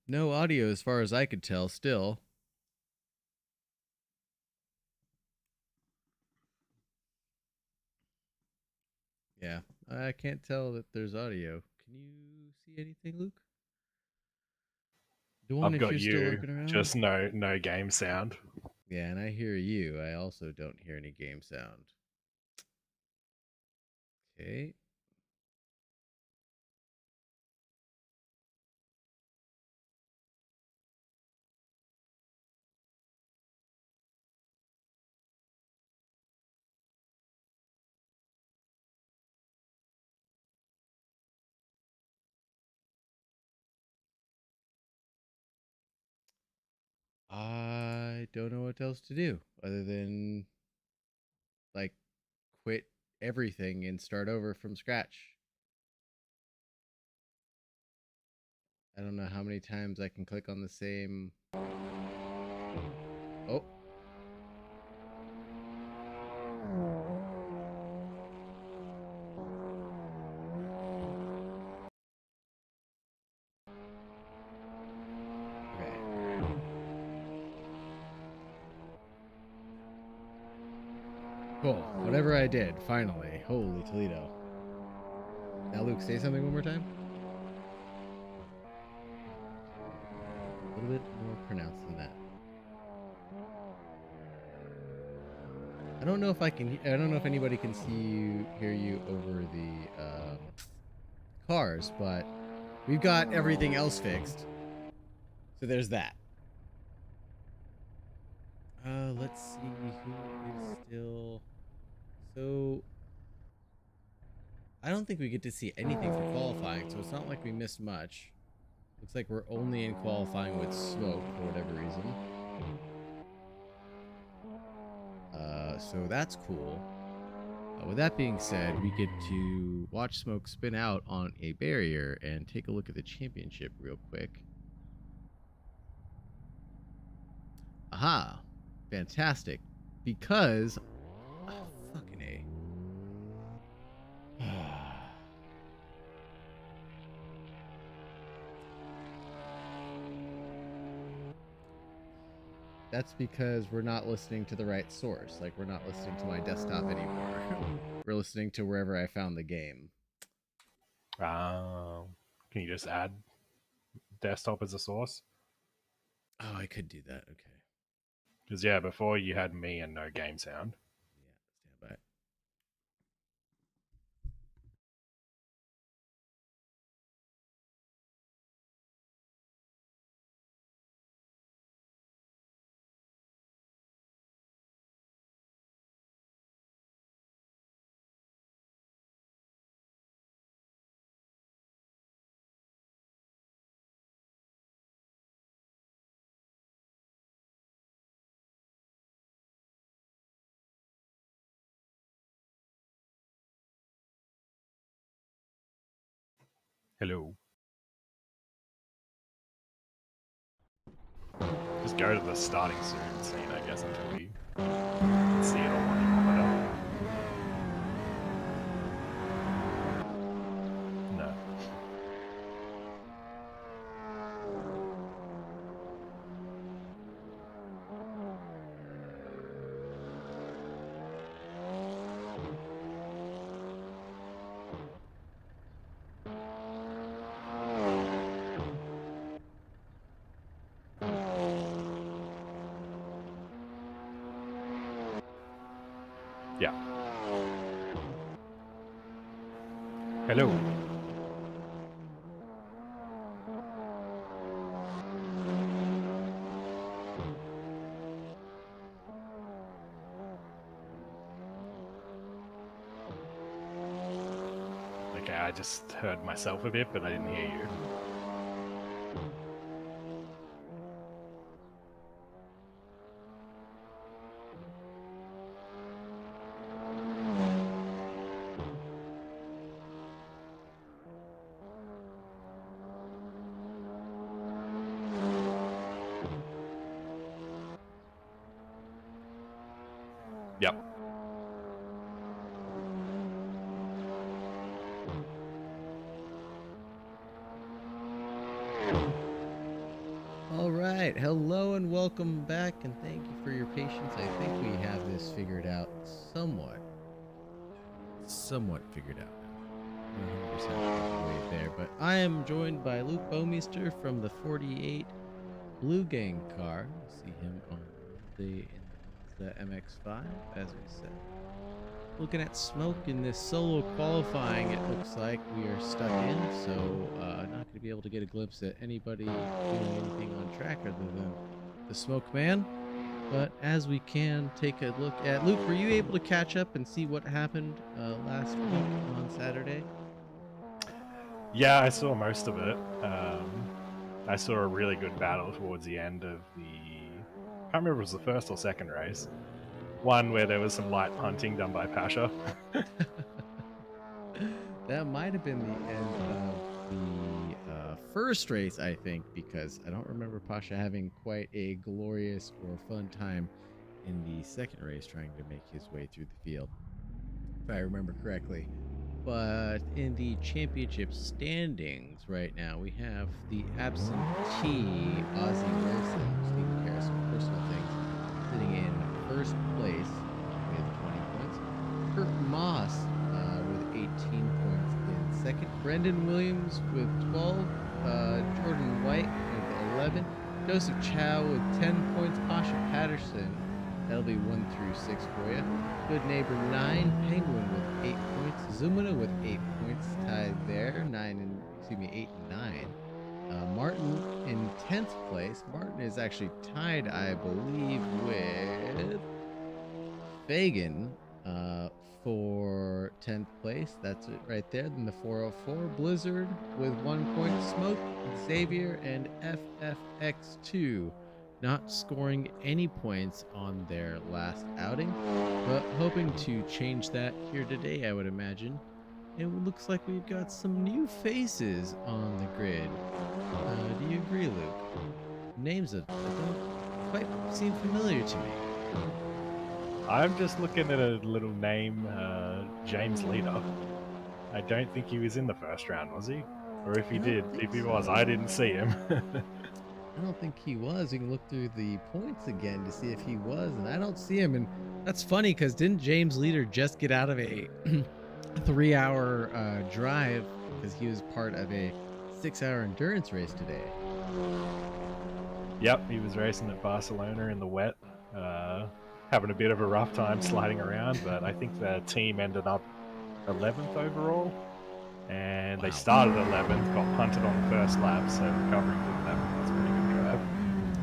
No audio as far as I could tell still. Yeah, I can't tell that there's audio. Can you see anything, Luke? Dawn, I've if got you're still you, looking around. just no game sound. Yeah, and I hear you. I also don't hear any game sound. Okay. I don't know what else to do other than like quit everything and start over from scratch. I don't know how many times I can click on the same. Oh, okay. Cool. Whatever I did, finally. Holy Toledo. Now, Luke, say something one more time. A little bit more pronounced than that. I don't know if I can. I don't know if anybody can see you, hear you over the cars, but we've got everything else fixed. So there's that. Let's see who is still. So I don't think we get to see anything for qualifying, so it's not like we missed much. Looks like we're only in qualifying with smoke for whatever reason. So that's cool. With that being said, we get to watch smoke spin out on a barrier and take a look at the championship real quick. Aha! Fantastic. Because. Fucking A. That's because we're not listening to the right source. Like, we're not listening to my desktop anymore. We're listening to wherever I found the game. Can you just add desktop as a source? Oh, I could do that. Okay. Because yeah, before you had me and no game sound. Yeah, stand by. Hello. Just go to the starting soon scene, I guess, until we see it all on the monitor. No. Yeah. Hello. Okay, I just heard myself a bit, but I didn't hear you. Yep. All right, hello and welcome back, and thank you for your patience. I think we have this figured out somewhat figured out now. 100% all the way there, but I am joined by Luke Bomeister from the 48 Blue Gang car. You see him on Monday in the Mazda MX-5, as we said. Looking at smoke in this solo qualifying, it looks like we are stuck in, so not going to be able to get a glimpse at anybody doing anything on track other than the smoke man. But as we can take a look at Luke, were you able to catch up and see what happened last week on Saturday? Yeah, I saw most of it. I saw a really good battle towards the end of the... I can't remember if it was the first or second race. One where there was some light punting done by Pasha. That might have been the end of the first race, I think, because I don't remember Pasha having quite a glorious or fun time in the second race trying to make his way through the field, if I remember correctly. But in the championship standings right now, we have the absentee Aussie Wilson, taking care of some personal things, sitting in first place with 20 points. Kurt Moss with 18 points in second. Brendan Williams with 12. Jordan White with 11. Joseph Chow with 10 points. Pasha Patterson, that'll be 1 through 6 for you. Good Neighbor 9. Penguin with 8 points. Zumina with 8 points, tied there. 8 and 9. Martin in 10th place. Martin is actually tied, I believe, with Fagan for 10th place. That's it right there. Then the 404. Blizzard with 1 point. Smoke, Xavier, and FFX2 not scoring any points on their last outing, but hoping to change that here today, I would imagine. It looks like we've got some new faces on the grid. Do you agree, Luke? Names that don't quite seem familiar to me. I'm just looking at a little name, James Leader. I don't think he was in the first round, was he? Or if he did, if he was, I didn't see him. I don't think he was. You can look through the points again to see if he was, and I don't see him. And that's funny because didn't James Leader just get out of a 3-hour drive because he was part of a 6-hour endurance race today? Yep, he was racing at Barcelona in the wet, having a bit of a rough time sliding around, but I think the team ended up 11th overall, and they started 11th, got punted on the first lap, so recovering to 11th was a pretty good drive.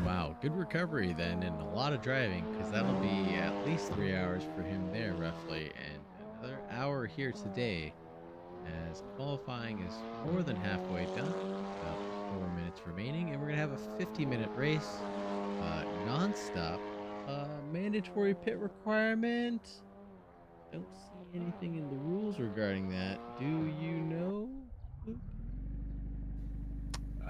Wow, good recovery then, and a lot of driving, because that'll be at least 3 hours for him there, roughly, and another hour here today, as qualifying is more than halfway done, about 4 minutes remaining, and we're going to have a 50-minute race, non-stop, mandatory pit requirement. Don't see anything in the rules regarding that. Do you know, Luke?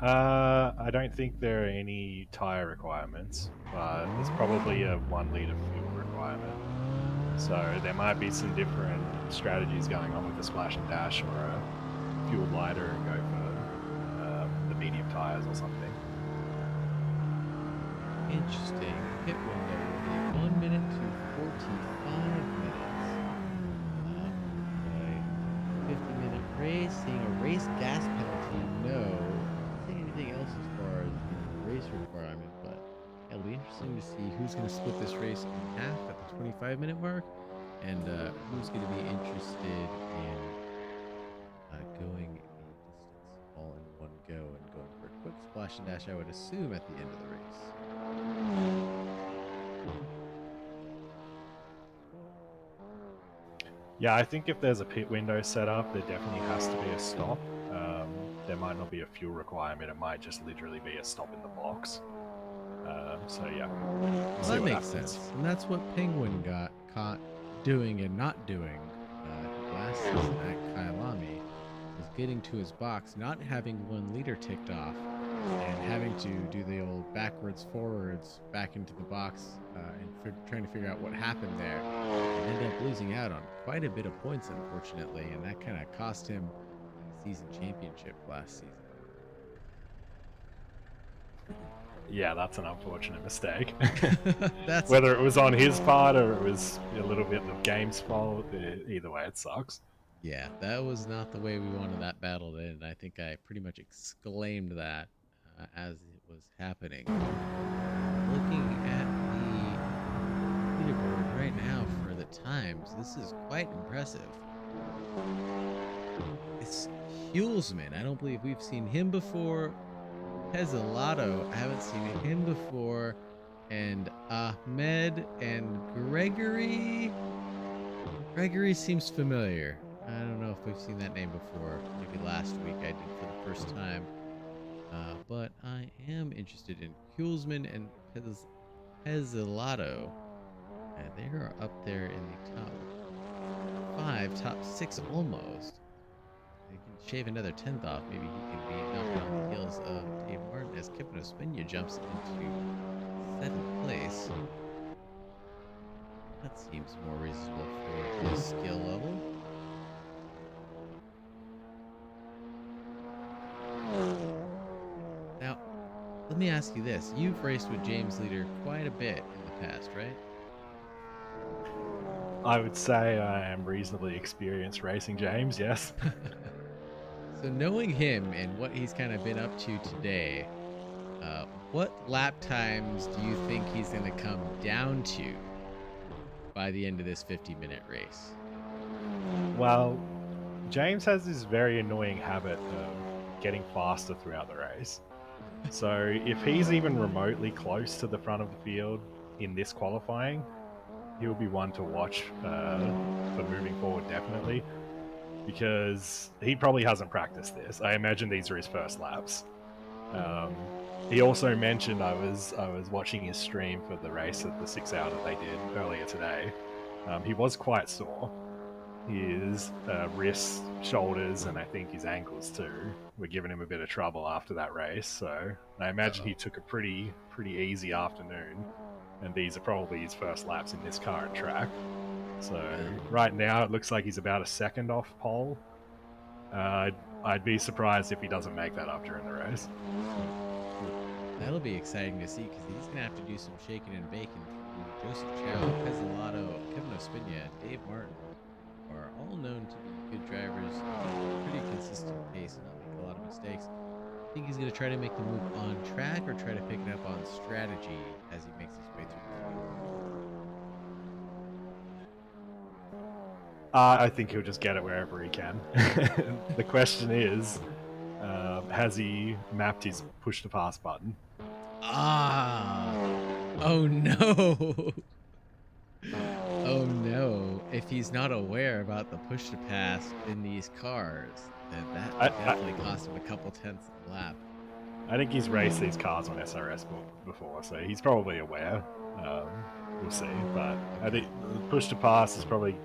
I don't think there are any tyre requirements, but there's probably a 1 litre fuel requirement. So there might be some different strategies going on with the splash and dash, or a fuel lighter and go for the medium tyres or something. Interesting. Pit window will be 1 minute to 45 minutes. A 50-minute race. Seeing a race gas penalty, no. Not seeing anything else as far as the race requirement, but it'll be interesting to see who's going to split this race in half at the 25-minute mark, and who's going to be interested in going a distance all in one go and going for a quick splash and dash, I would assume, at the end of the race. Yeah, I think if there's a pit window set up, there definitely has to be a stop. There might not be a fuel requirement, it might just literally be a stop in the box. So yeah. Well, that makes sense. And that's what Penguin got caught doing and not doing last season at Kailami, was getting to his box, not having 1 liter ticked off, and having to do the old backwards, forwards, back into the box, and trying to figure out what happened there, and ended up losing out on quite a bit of points, unfortunately, and that kind of cost him the season championship last season. Yeah, that's an unfortunate mistake. That's Whether it was on his part or it was a little bit the game's fault, either way, it sucks. yeah, that was not the way we wanted that battle to end. I think I pretty much exclaimed that as it was happening. Looking at the leaderboard right now for the times, this is quite impressive. It's Hulsman. I don't believe we've seen him before. Pezzolato, I haven't seen him before. And Ahmed and Gregory. Gregory seems familiar. I don't know if we've seen that name before. Maybe last week I did for the first time. But I am interested in Hulsman and Pezzolato. And they are up there in the top 5, top 6 almost. They can shave another 10th off. Maybe he can be knocking on the heels of Dave Martin as Kevin Ospina jumps into 7th place. That seems more reasonable for his skill level. Now, let me ask you this. You've raced with James Leader quite a bit in the past, right? I would say I am reasonably experienced racing James, yes. So knowing him and what he's kind of been up to today, what lap times do you think he's going to come down to by the end of this 50-minute race? Well, James has this very annoying habit of getting faster throughout the race. So if he's even remotely close to the front of the field in this qualifying, he'll be one to watch for moving forward, definitely, because he probably hasn't practiced this. I imagine these are his first laps. He also mentioned I was watching his stream for the race at the 6 hour that they did earlier today. He was quite sore. His wrists, shoulders, and I think his ankles too were giving him a bit of trouble after that race. So I imagine he took a pretty easy afternoon, and these are probably his first laps in this current track. So right now it looks like he's about a second off pole. I'd be surprised if he doesn't make that up during the race. That'll be exciting to see because he's going to have to do some shaking and baking through Joseph Chow, Pezzolato, Kevin Ospina, and Dave Martin, who are all known to be good drivers, pretty consistent pace and not make a lot of mistakes. I think he's going to try to make the move on track or try to pick it up on strategy as he makes his way through the field. I think he'll just get it wherever he can. The question is, has he mapped his push to pass button? Oh no. Oh no. If he's not aware about the push to pass in these cars, then that would definitely cost him a couple tenths of a lap. I think he's raced these cars on SRS before, so he's probably aware. We'll see. But I think the push to pass is probably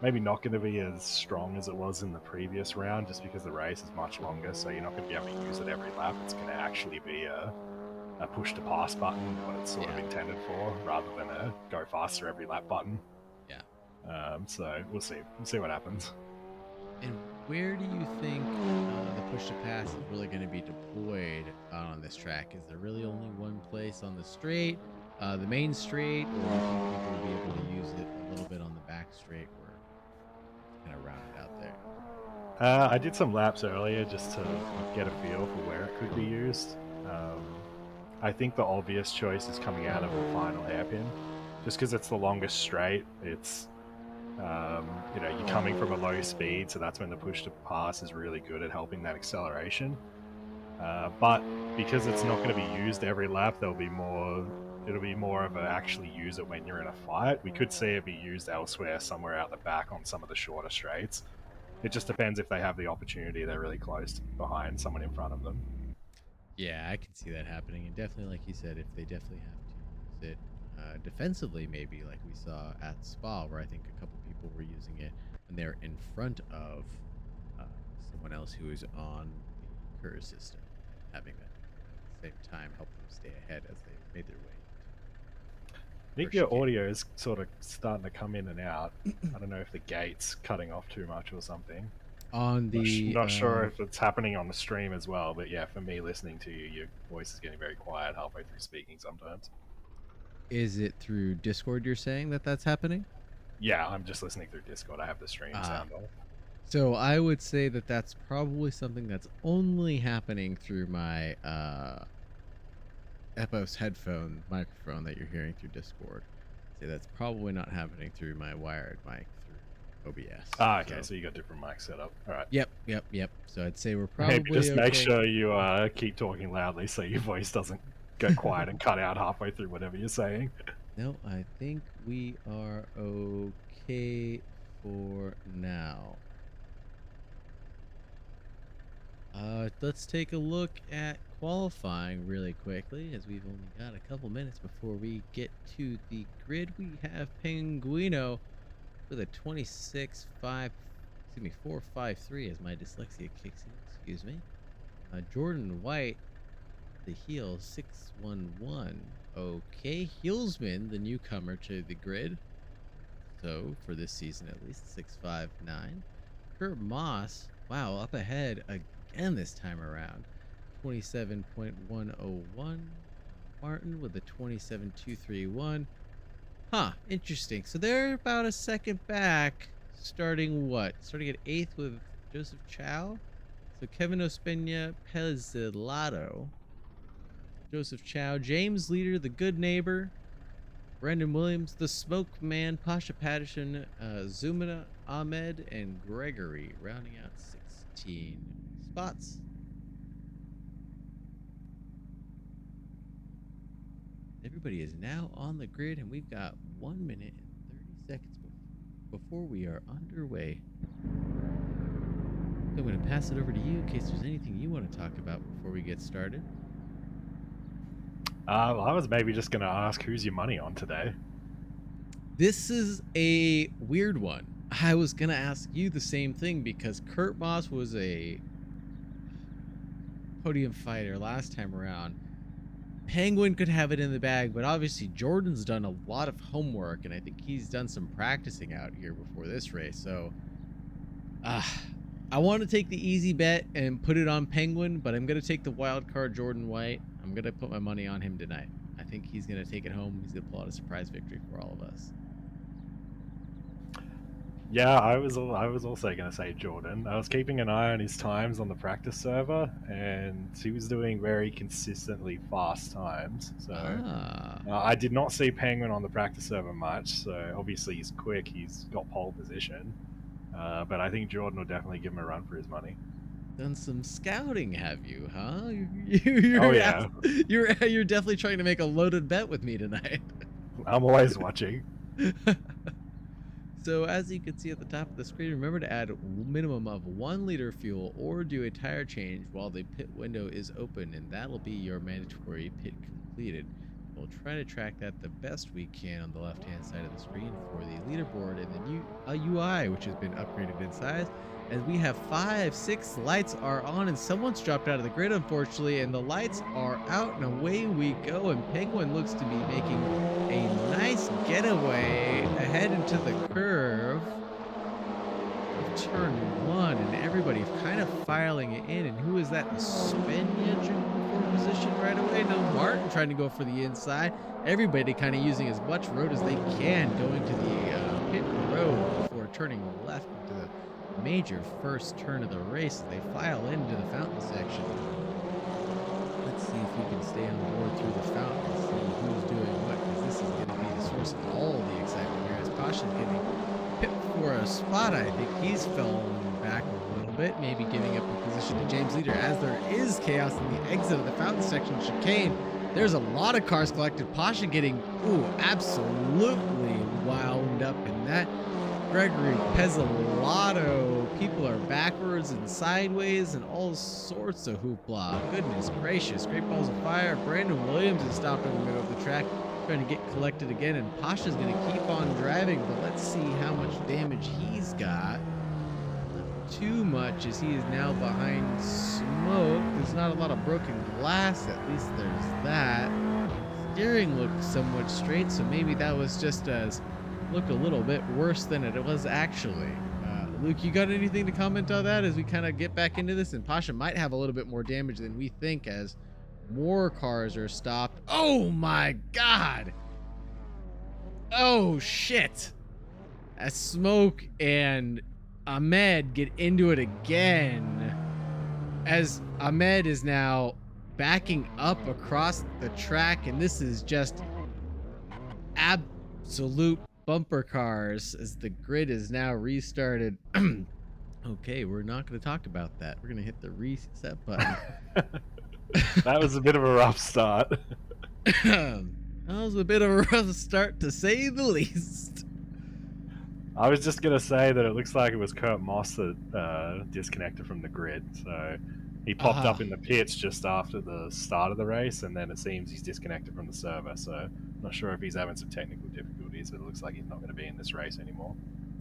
maybe not going to be as strong as it was in the previous round, just because the race is much longer, so you're not going to be able to use it every lap. It's going to actually be a push to pass button, what it's sort of intended for, rather than a go faster every lap button. Yeah. So we'll see. We'll see what happens. And where do you think the push to pass is really going to be deployed on this track? Is there really only one place on the straight, the main straight, or do you think people will be able to use it a little bit on the back straight where it's kind of rounded out there? I did some laps earlier just to get a feel for where it could be used. I think the obvious choice is coming out of the final hairpin, just because it's the longest straight. It's you're coming from a low speed, so that's when the push to pass is really good at helping that acceleration. But because it's not going to be used every lap, it'll be more of a actually use it when you're in a fight. We could see it be used elsewhere, somewhere out the back on some of the shorter straights. It just depends if they have the opportunity. They're really close behind someone in front of them. Yeah, I can see that happening, and definitely, like you said, if they definitely have to use it defensively, maybe like we saw at Spa, where I think a couple people were using it when they're in front of someone else who is on the curve system, having that at the same time help them stay ahead as they made their way. I think your audio is sort of starting to come in and out. I don't know if the gate's cutting off too much or something. On the Not sure if it's happening on the stream as well, but yeah, for me listening to you, your voice is getting very quiet halfway through speaking sometimes. is it through Discord you're saying that that's happening? Yeah, I'm just listening through Discord. I have the stream sound on. So I would say that that's probably something that's only happening through my Epos headphone microphone that you're hearing through Discord. I'd say that's probably not happening through my wired mic through OBS. Okay, so you got different mics set up. All right. Yep. So I'd say we're probably Maybe just okay. make sure you keep talking loudly so your voice doesn't go quiet and cut out halfway through whatever you're saying. No, I think we are okay for now. Let's take a look at qualifying really quickly, as we've only got a couple minutes before we get to the grid. We have Penguino with a 4.53 as my dyslexia kicks in, excuse me. Jordan White, the heel, 6.11. Okay, Heelsman, the newcomer to the grid. So, for this season at least, 6.59. Kurt Moss, wow, up ahead again this time around. 27.101. Martin with a 27.231. Huh, interesting. So they're about a second back, starting what? Starting at 8th with Joseph Chow. So Kevin Ospina, Pezzilato, Joseph Chow, James Leader, the good neighbor, Brendan Williams, the smoke man, Pasha Patterson, Zumina Ahmed, and Gregory, rounding out 16 spots. Everybody is now on the grid, and we've got 1 minute and 30 seconds before we are underway. I'm going to pass it over to you in case there's anything you want to talk about before we get started. I was maybe just going to ask, who's your money on today? This is a weird one. I was going to ask you the same thing because Kurt Moss was a podium fighter last time around. Penguin could have it in the bag, but obviously Jordan's done a lot of homework, and I think he's done some practicing out here before this race. So, I want to take the easy bet and put it on Penguin, but I'm going to take the wild card Jordan White. I'm going to put my money on him tonight. I think he's going to take it home. He's going to pull out a surprise victory for all of us. Yeah, I was also going to say Jordan. I was keeping an eye on his times on the practice server, and he was doing very consistently fast times. So I did not see Penguin on the practice server much. So obviously he's quick. He's got pole position. But I think Jordan will definitely give him a run for his money. Done some scouting, have you, huh? Oh yeah. You're definitely trying to make a loaded bet with me tonight. I'm always watching. So as you can see at the top of the screen, remember to add a minimum of 1 liter fuel or do a tire change while the pit window is open, and that'll be your mandatory pit completed. We'll try to track that the best we can on the left-hand side of the screen for the leaderboard and the new UI, which has been upgraded in size. As we have 6 lights are on, and someone's dropped out of the grid, unfortunately, and the lights are out, and away we go. And Penguin looks to be making a nice getaway ahead into the curve of turn 1, and everybody kind of filing it in. And who is that? Ospina for position right away. No, Martin trying to go for the inside. Everybody kind of using as much road as they can, going to the pit road before turning left into the major first turn of the race as they file into the fountain section. Let's see if we can stay on board through the fountain and see who's doing what, because this is going to be the source of all the excitement here. As Pasha's getting pipped for a spot, I think he's falling back a little bit, maybe giving up the position to James Leader, as there is chaos in the exit of the fountain section chicane. There's a lot of cars collected. Pasha getting absolutely wound up in that. Gregory Pezzilato, people are backwards and sideways and all sorts of hoopla. Goodness gracious, great balls of fire. Brandon Williams is stopped in the middle of the track, trying to get collected again, and Pasha's going to keep on driving, but let's see how much damage he's got. Not too much, as he is now behind smoke. There's not a lot of broken glass, at least there's that. Steering looks somewhat straight, so maybe that was just as looked a little bit worse than it was actually. Luke, you got anything to comment on that as we kind of get back into this? And Pasha might have a little bit more damage than we think as more cars are stopped. Oh my God. Oh shit. As Smoke and Ahmed get into it again. As Ahmed is now backing up across the track, and this is just absolute bumper cars as the grid is now restarted. Okay, we're not going to talk about that. We're going to hit the reset button. That was a bit of a rough start. That was a bit of a rough start, to say the least. I was just going to say that it looks like it was Kurt Moss that disconnected from the grid. So he popped up in the pits just after the start of the race, and then it seems he's disconnected from the server. So I'm not sure if he's having some technical difficulties. It looks like he's not going to be in this race anymore.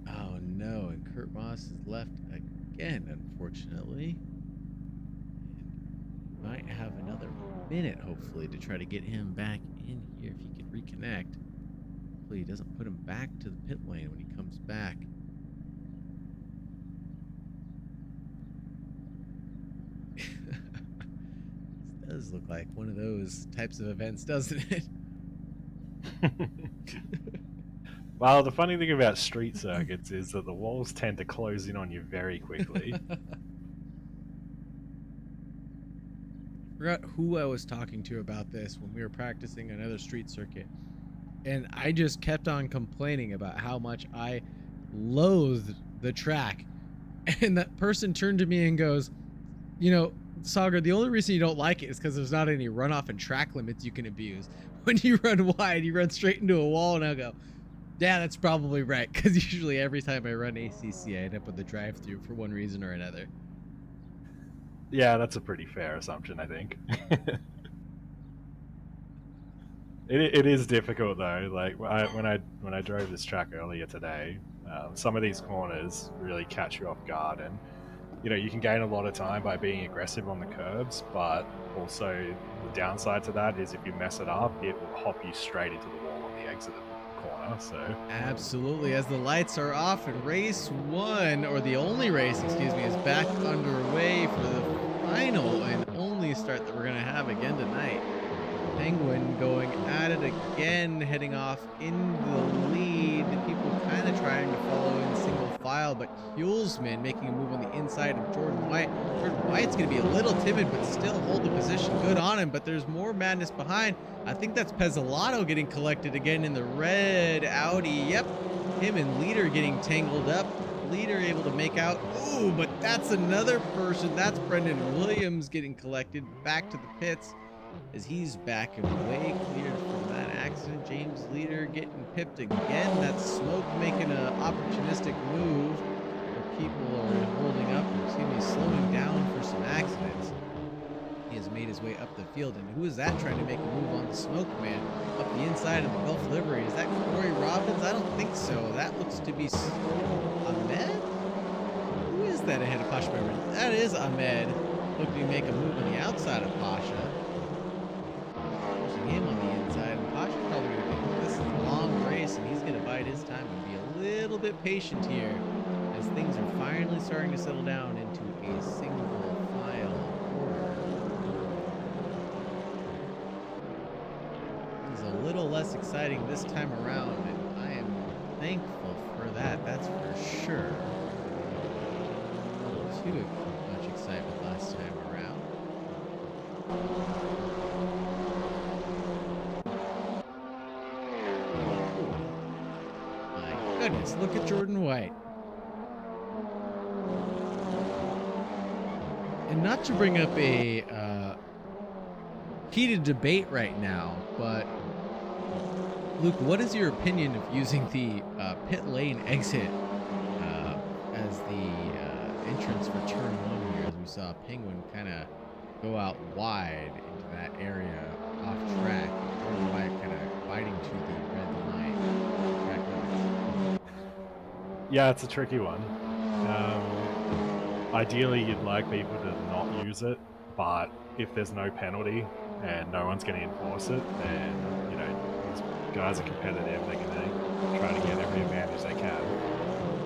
Oh no, and Kurt Moss is left again, unfortunately. And might have another minute, hopefully, to try to get him back in here if he can reconnect. Hopefully he doesn't put him back to the pit lane when he comes back. This does look like one of those types of events, doesn't it? Well, the funny thing about street circuits is that the walls tend to close in on you very quickly. Forgot who I was talking to about this when we were practicing another street circuit, and I just kept on complaining about how much I loathed the track, and that person turned to me and goes, you know, Sagar, the only reason you don't like it is because there's not any runoff and track limits you can abuse. When you run wide, you run straight into a wall, and I'll go, yeah, that's probably right, because usually every time I run ACC, I end up with the drive-through for one reason or another. Yeah, that's a pretty fair assumption, I think. It is difficult though. Like when I drove this track earlier today, some of these corners really catch you off guard, and you know you can gain a lot of time by being aggressive on the curbs, but also the downside to that is if you mess it up, it will hop you straight into the wall on the exit of the corner. So Absolutely, as the lights are off and race one, or the only race, excuse me, is back underway for the final and only start that we're going to have again tonight. Penguin going at it again, heading off in the lead. People kind of trying to follow in single file, but Hulsman making a move on the inside of Jordan White. Jordan White's going to be a little timid, but still hold the position. Good on him, but there's more madness behind. I think that's Pezzolato getting collected again in the red Audi. Yep, him and Leader getting tangled up. Leader able to make out. Ooh, but that's another person. That's Brendan Williams getting collected back to the pits as he's back and way cleared from that accident. James Leader getting pipped again. That's Smoke making an opportunistic move where people are holding up, slowing down for some accidents. He has made his way up the field, and who is that trying to make a move on the Smoke man up the inside of the Gulf livery? Is that Corey Robbins? I don't think so. That looks to be Ahmed? Who is that ahead of Pasha? That is Ahmed looking to make a move on the outside of Pasha. Pushing him on the inside, and Pasha's probably going to think this is a long race, and he's going to bide his time and be a little bit patient here as things are finally starting to settle down into a single file order. It's a little less exciting this time around, and I am thankful for that, that's for sure. A little too much excitement last time around. My goodness, look at Jordan White. And not to bring up a heated debate right now, but Luke, what is your opinion of using the pit lane exit as the entrance for turn one here, as we saw Penguin kind of go out wide into that area off track, Jordan White kind of biting to the red line. Track limits. Yeah, it's a tricky one. Ideally, you'd like people to not use it, but if there's no penalty and no one's going to enforce it, then you know these guys are competitive. They're going to try to get every advantage they can.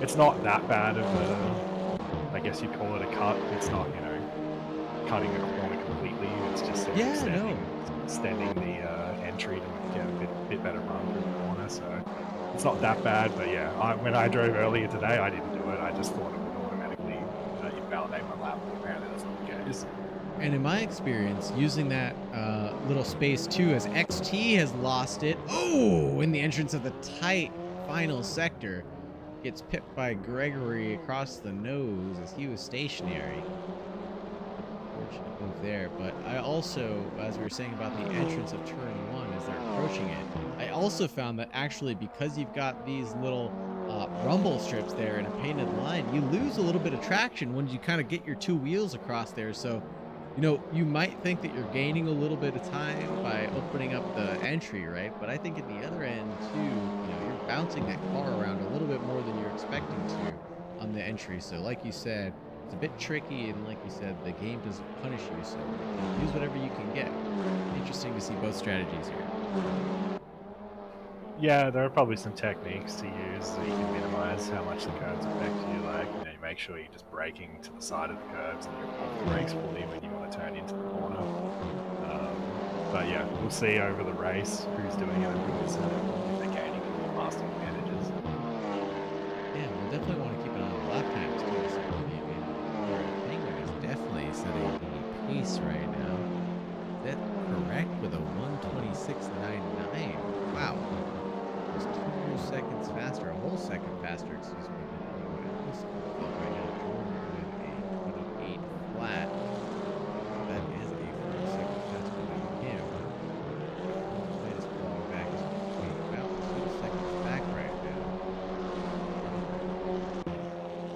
it's not that bad of a, I guess you'd call it a cut. It's not, you know, cutting a corner completely. It's just sort of extending the entry to get a bit better run through the corner. So it's not that bad. But yeah, when I drove earlier today, I didn't do it. I just thought it would automatically invalidate my lap. But apparently that's not the case. And in my experience, using that little space too, as XT has lost it. Oh, in the entrance of the tight final sector, gets pipped by Gregory across the nose as he was stationary. Fortunate move there, but I also, as we were saying about the entrance of turn 1 as they're approaching it, I also found that actually because you've got these little rumble strips there in a painted line, you lose a little bit of traction when you kind of get your two wheels across there. So, you know, you might think that you're gaining a little bit of time by opening up the entry, right? But I think at the other end too, you know, you're bouncing that car around a little bit more than you're expecting to on the entry. So like you said, it's a bit tricky, and like you said, the game doesn't punish you, so use whatever you can get. Interesting to see both strategies here. Yeah, there are probably some techniques to use so you can minimize how much the curves affect you. Like, you know, you make sure you're just braking to the side of the curves and you're off the brakes fully when you want to turn into the corner. But yeah, we'll see over the race who's doing it and who's if they're gaining lasting advantages. Yeah, we'll definitely want to keep an eye on the lap times too. So maybe Penguin is definitely setting the pace right now. Is that correct with a 1:26.99? Wow. Just 2 seconds faster, a whole second faster, excuse me, than anyone else right now. Jordan with a 28 flat. That is a full second faster than him. Might as well go back about 2 seconds back right now.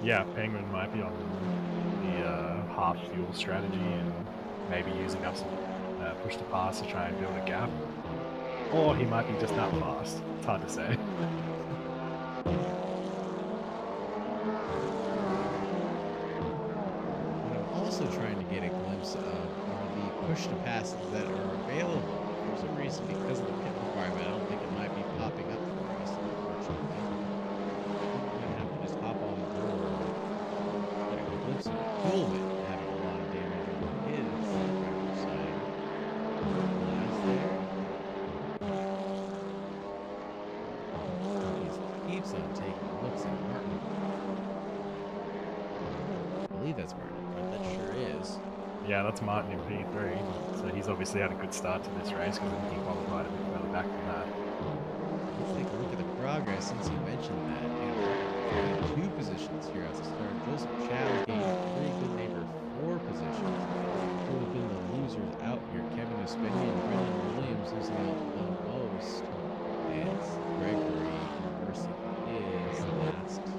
Yeah, Penguin might be on the half fuel strategy and maybe using up some push to pass to try and build a gap. Or he might be just that fast. It's hard to say. And I'm also trying to get a glimpse of the push to passes that are available. For some reason, because of the pit requirement, I don't think it might be popping up for us, unfortunately. We're going to have to just hop on board. Get a glimpse of Coleman having a lot of damage on his driver's side. Last there. Keeps on taking looks at Martin. I believe that's Martin, but that sure is. Yeah, that's Martin in P3. So he's obviously had a good start to this race because he qualified a bit further back than that. Let's take a look at the progress since you mentioned that. And 2 positions here as a start. Joseph Chow gained 3, good neighbor 4 positions. Who have been the losers out here? Kevin Ospinian and Brendan Williams losing out the most. And Gregory University is the last 11.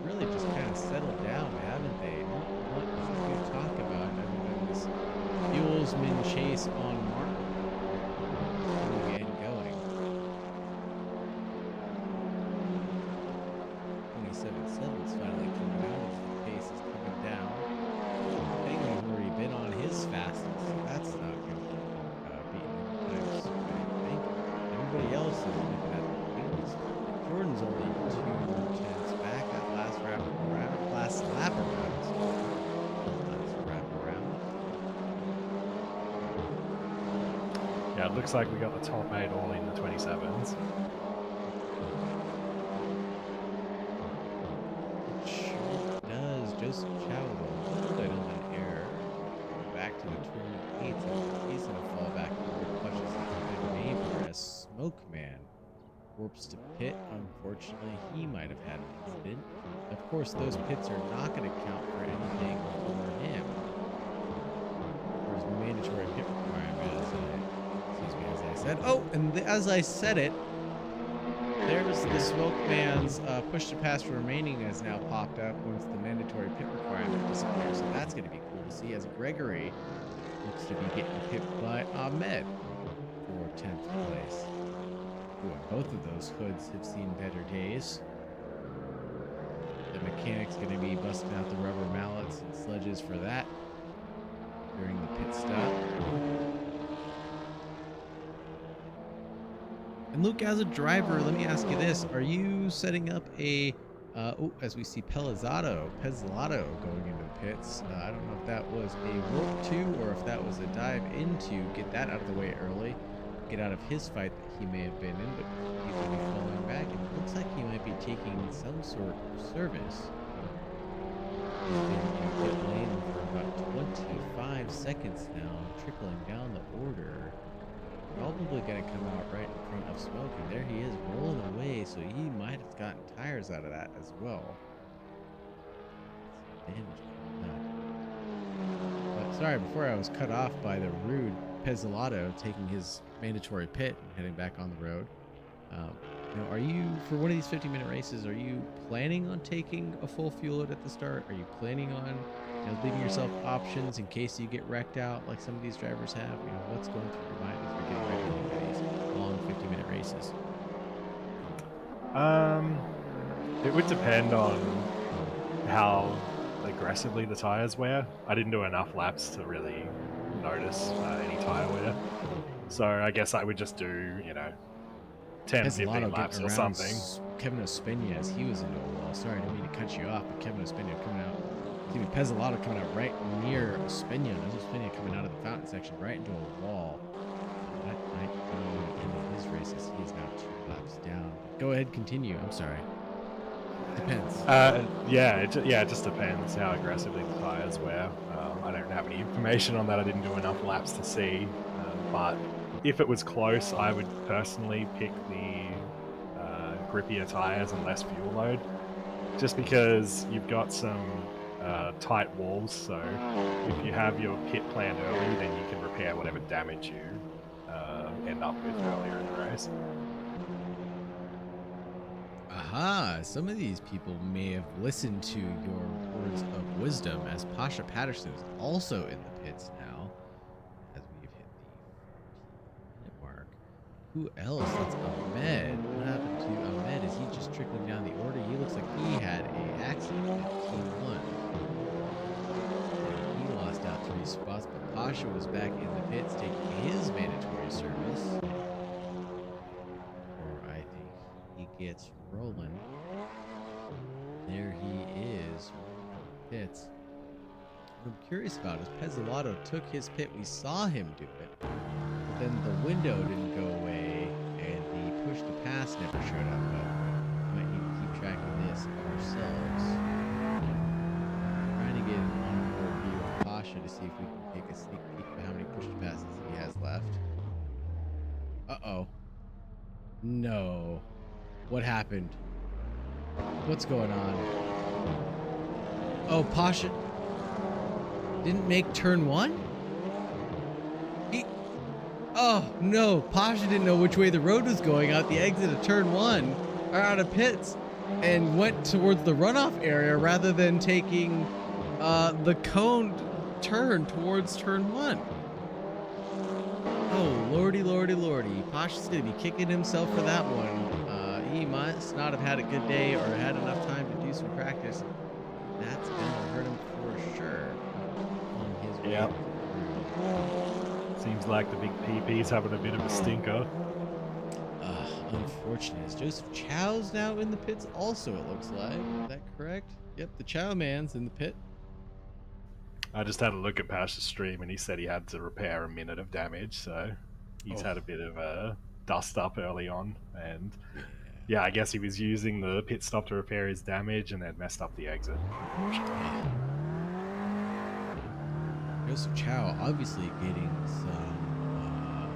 Really just kind of settled down, haven't they? Not much to talk about other than this fuelsman chase on Martin. Going and going. 27.7's finally coming out as the pace is coming down. Penguin's already been on his fastest, so that's not good. Times, I think. Everybody else is looking at the Penguins. Jordan's only 2 tenths back that last lap around. Last lap around. Yeah, it looks like we got the top 8 all in the 27s. It sure does. Joseph Chow with a little bit of an error. Back to the 28s. He's going to fall back over clutches like a good neighbor as Smoke Man warps to pit. Unfortunately, he might have had an incident. Of course, those pits are not going to count for anything for him. There's mandatory pit requirement, as I said. Oh, and as I said it, there's the Smoke Man's push to pass remaining has now popped up once the mandatory pit requirement disappears. So that's going to be cool to see as Gregory looks to be getting pipped by Ahmed for 10th place. Ooh, and both of those hoods have seen better days. The mechanic's going to be busting out the rubber mallets and sledges for that during the pit stop. And Luke, as a driver, let me ask you this: are you setting up a as we see Pezzolato going into the pits? I don't know if that was a warp 2 or if that was a dive into get that out of the way early, get out of his fight that he may have been in, but he's going to be falling back. And it looks like he might be taking some sort of service. He's been in pit lane for about 25 seconds now, trickling down the order. Probably going to come out right in front of Smoking. There he is, rolling away, so he might have gotten tires out of that as well. But sorry, before I was cut off by the rude Pezzolato taking his mandatory pit and heading back on the road. Are you, for one of these 50-minute races, are you planning on taking a full fuel load at the start? Are you planning on leaving yourself options in case you get wrecked out like some of these drivers have? What's going through your mind as you're getting ready for these long 50-minute races? It would depend on how aggressively the tires wear. I didn't do enough laps to really notice any tire wear. So I guess I would just do, 10, 15 laps or something. Kevin Ospina, as he was into a wall. Sorry, I didn't mean to cut you off, but Kevin Ospina coming out. Pezzolato coming out right near Ospina. There's Ospina coming out of the fountain section right into a wall. That might be the end of his races. He is now 2 laps down. Go ahead, continue. I'm sorry. Depends. It just depends how aggressively the tires wear. I don't have any information on that. I didn't do enough laps to see. But if it was close, I would personally pick the grippier tires and less fuel load, just because you've got some tight walls. So if you have your pit planned early, then you can repair whatever damage you end up with earlier in the race. Aha, some of these people may have listened to your words of wisdom, as Pasha Patterson is also in the pits now, as we've hit the 40-minute mark. Who else? That's Ahmed. What happened to Ahmed? Is he just trickling down the order? He looks like he had an accident in T1. And he lost out 3 spots, but Pasha was back in the pits taking his mandatory service. Or I think he gets rolling. There he is. Pits. What I'm curious about is Pezzolato took his pit. We saw him do it, but then the window didn't go away, and the push to pass never showed up. But we might need to keep track of this ourselves. Trying to get an on-board view of Pasha to see if we can take a sneak peek of how many push to passes he has left. Uh-oh. No. What happened? What's going on? Oh, Pasha didn't make turn 1? Oh, no. Pasha didn't know which way the road was going out the exit of turn 1, or out of pits, and went towards the runoff area rather than taking the coned turn towards turn 1. Oh, lordy, lordy, lordy. Pasha's going to be kicking himself for that one. He must not have had a good day or had enough time to do some practice. That's going to hurt him for sure on his way. Yep. Seems like the big PP's having a bit of a stinker. Unfortunate. Joseph Chow's now in the pits also, it looks like. Is that correct? Yep, the Chow man's in the pit. I just had a look at Pasha's stream and he said he had to repair a minute of damage, so he's had a bit of a dust up early on, and yeah, I guess he was using the pit stop to repair his damage and then messed up the exit. Joseph Chow obviously getting some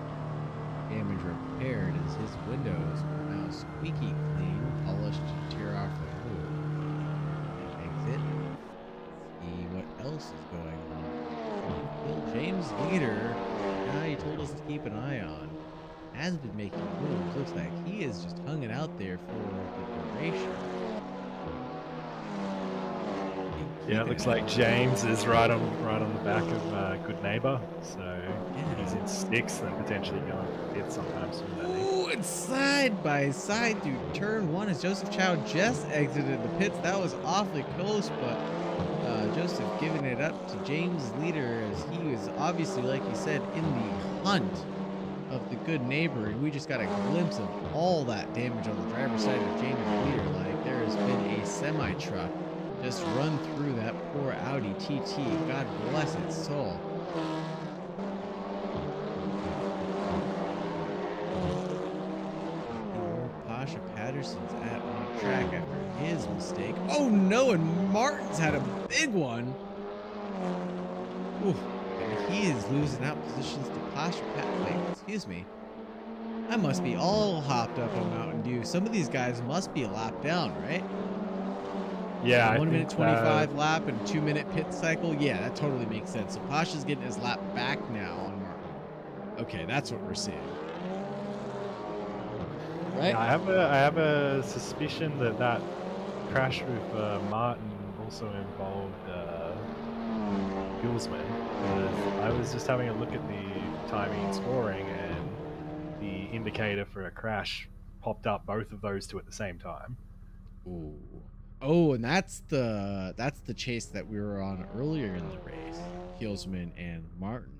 damage repaired as his windows are now squeaky clean, polished to tear off the hood. Exit. See what else is going on. Bill James Leader, guy he told us to keep an eye on, has been making moves. Looks like he is just hanging out there for the duration. Yeah, it looks like James is right on the back of Good Neighbor, so he's in sticks and potentially going for pit sometime soon. Ooh, it's side by side through turn 1 as Joseph Chow just exited the pits. That was awfully close, but Joseph giving it up to James Leader as he was obviously, like he said, in the hunt of the good neighbor, and we just got a glimpse of all that damage on the driver's side of James Leader. Like, there has been a semi-truck just run through that poor Audi TT. God bless its soul. Pasha Patterson's on track after his mistake. Oh no, and Martin's had a big one. Ooh, and he is losing out positions to Pasha Wait, excuse me. I must be all hopped up on Mountain Dew. Some of these guys must be a lap down, right? Yeah, So 1 minute 25 lap and 2 minute pit cycle. Yeah, that totally makes sense. So Pasha's getting his lap back now on Martin. Okay, that's what we're seeing. Right? Yeah, I have a suspicion that that crash with Martin also involved Gilsman. I was just having a look at the timing and scoring, and the indicator for a crash popped up both of those two at the same time. Ooh. Oh, and that's the chase that we were on earlier in the race. Gilsman and Martin.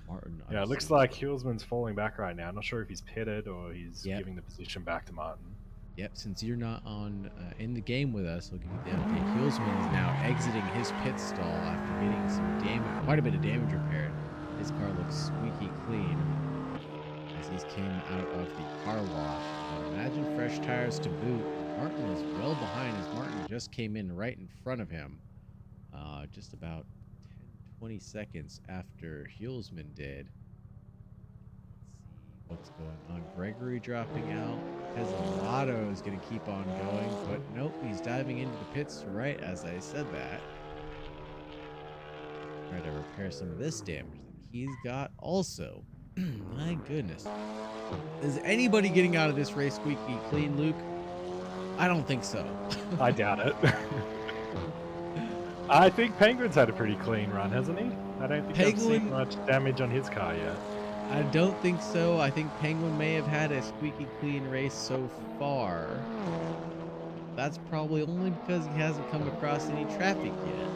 Martin. Yeah, it looks like Hulsman's falling back right now. I'm not sure if he's pitted or he's giving the position back to Martin. Yep, since you're not on in the game with us, I'll give you the update. Hulsman is now exiting his pit stall after getting some damage, quite a bit of damage repaired. His car looks squeaky clean as he's came out of the car wash. Imagine fresh tires to boot. Martin is well behind as Martin just came in right in front of him. Just about 20 seconds after Hulsman did. Let's see what's going on. Gregory dropping out. Pesolado is going to keep on going, but nope, he's diving into the pits right as I said that. Try to repair some of this damage that he's got also. My goodness. Is anybody getting out of this race squeaky clean, Luke? I don't think so. I doubt it. I think Penguin's had a pretty clean run, hasn't he? I don't think I've seen much damage on his car yet. I don't think so. I think Penguin may have had a squeaky clean race so far. That's probably only because he hasn't come across any traffic yet.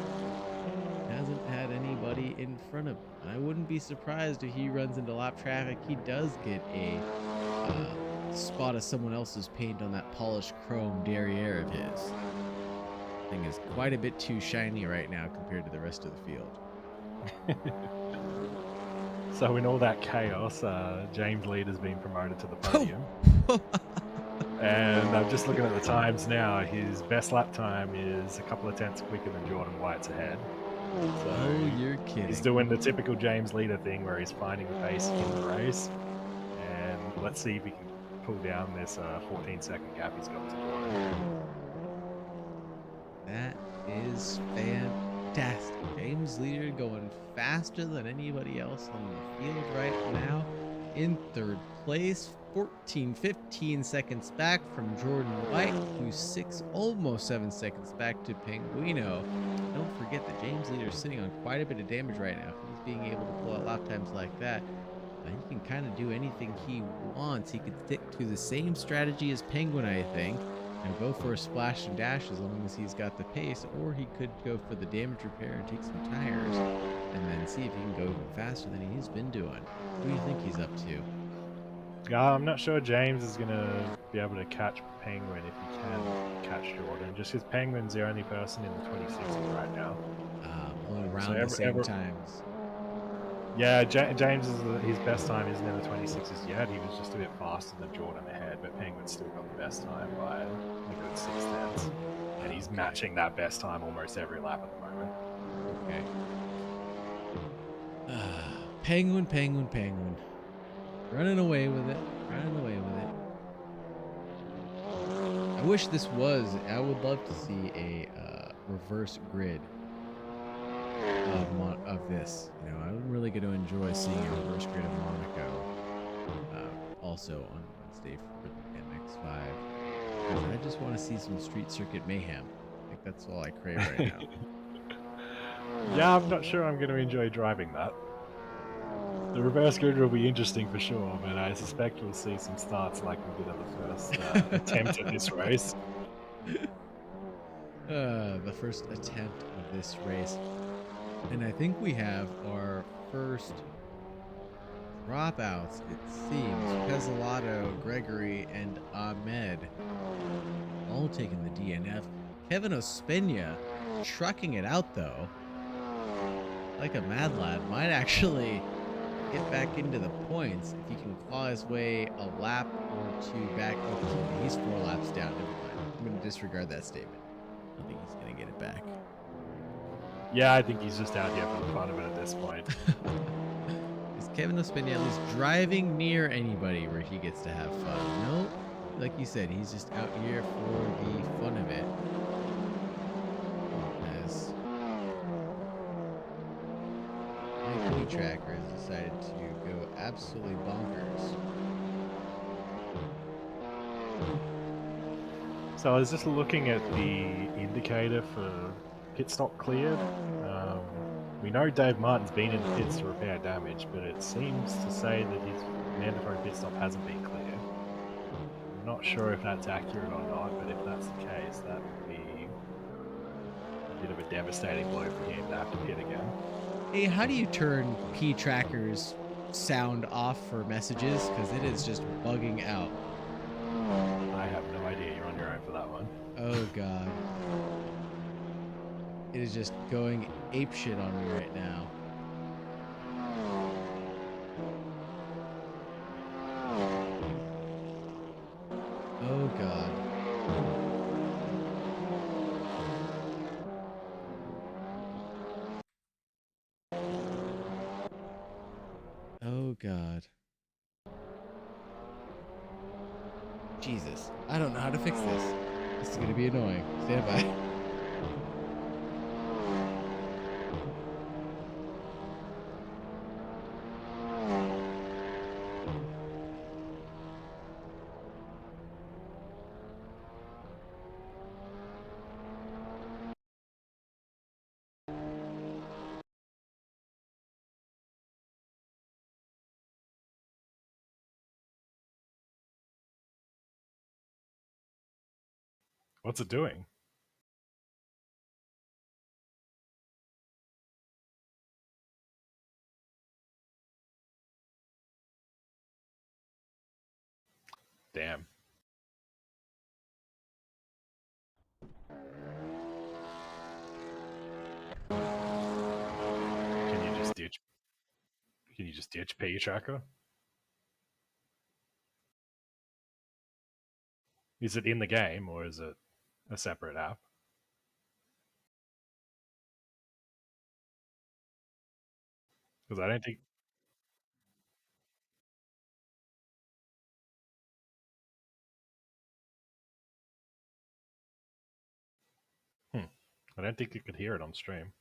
He hasn't had anybody in front of him. I wouldn't be surprised if he runs into lap traffic. He does get a spot of someone else's paint on that polished chrome derriere of his. Thing is quite a bit too shiny right now compared to the rest of the field. So in all that chaos, James Leader's been promoted to the podium. And I'm just looking at the times now. His best lap time is a couple of tenths quicker than Jordan White's ahead. So oh, you're kidding. He's doing the typical James Leader thing where he's finding the pace in the race. And let's see if he can pull down this 14-second gap he's got to Jordan. That is fantastic. James Leader going faster than anybody else on the field right now. In third place, 15 seconds back from Jordan White, who's almost 7 seconds back to Penguino. Don't forget that James Leader is sitting on quite a bit of damage right now. If he's being able to pull out lap times like that, he can kind of do anything he wants. He could stick to the same strategy as Penguin, I think, and go for a splash and dash as long as he's got the pace, or he could go for the damage repair and take some tires and then see if he can go even faster than he's been doing. What do you think he's up to? Yeah, I'm not sure James is going to be able to catch Penguin if he can catch Jordan, just because Penguin's the only person in the 26s right now. Only around the same times. Yeah, James his best time isn't in the 26s yet. He was just a bit faster than Jordan ahead, but Penguin's still got the best time by a good 6 tenths. And he's matching that best time almost every lap at the moment. Okay. Penguin. Running away with it. I wish this was, I would love to see a reverse grid of this. You know, I'm really going to enjoy seeing a reverse grid of Monaco also on Wednesday for the MX5. I just want to see some street circuit mayhem. I think that's all I crave right now. Yeah, I'm not sure I'm going to enjoy driving that. The reverse grid will be interesting for sure, but I suspect we'll see some starts like we did at the first attempt at this race. The first attempt of this race. And I think we have our first dropouts, it seems. Pezzolato, Gregory, and Ahmed all taking the DNF. Kevin Ospina trucking it out, though. Like a mad lad. Might actually get back into the points if he can claw his way a lap or two back. Oh, he's 4 laps down. Never mind. I'm going to disregard that statement. I don't think he's going to get it back. Yeah, I think he's just out here for the fun of it at this point. Is Kevin Ospina at least driving near anybody where he gets to have fun? No, like you said, he's just out here for the fun of it. As my tracker has decided to go absolutely bonkers. So I was just looking at the indicator for pit stop cleared. We know Dave Martin's been in the pits to repair damage, but it seems to say that his mandatory pit stop hasn't been cleared. I'm not sure if that's accurate or not, but if that's the case, that would be a bit of a devastating blow for him to have to pit again. Hey, how do you turn P-Tracker's sound off for messages? Because it is just bugging out. I have no idea. You're on your own for that one. Oh, God. It is just going apeshit on me right now. Oh, God. Oh, God. Jesus. I don't know how to fix this. This is going to be annoying. Stand by. What's it doing? Damn. Can you just ditch? Can you just ditch P-Tracker? Is it in the game or is it a separate app? Because I don't think. I don't think you could hear it on stream.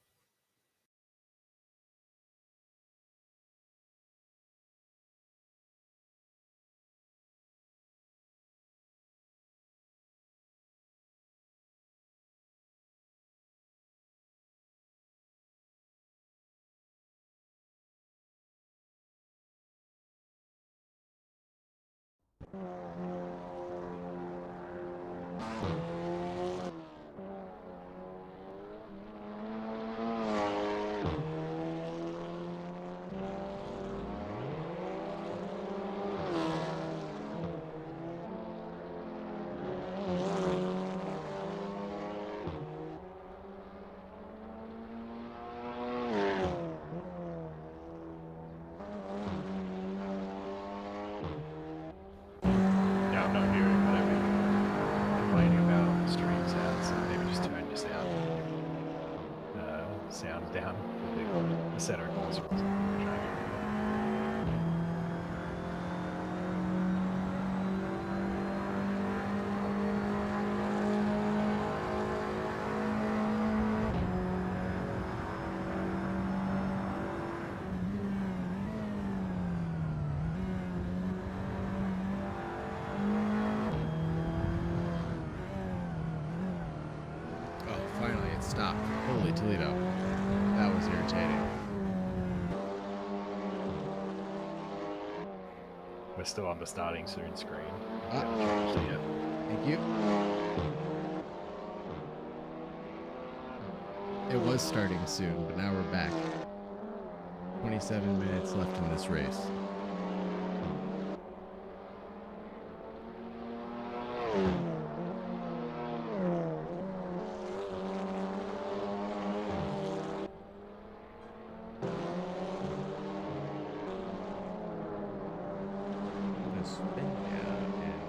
Yeah, I'm not hearing whatever you're complaining about on the stream sounds. So maybe just turn your sound down for the setter console or something. Finally, it stopped. Holy Toledo. That was irritating. We're still on the starting soon screen. Thank you. It was starting soon, but now we're back. 27 minutes left in this race. Espina, and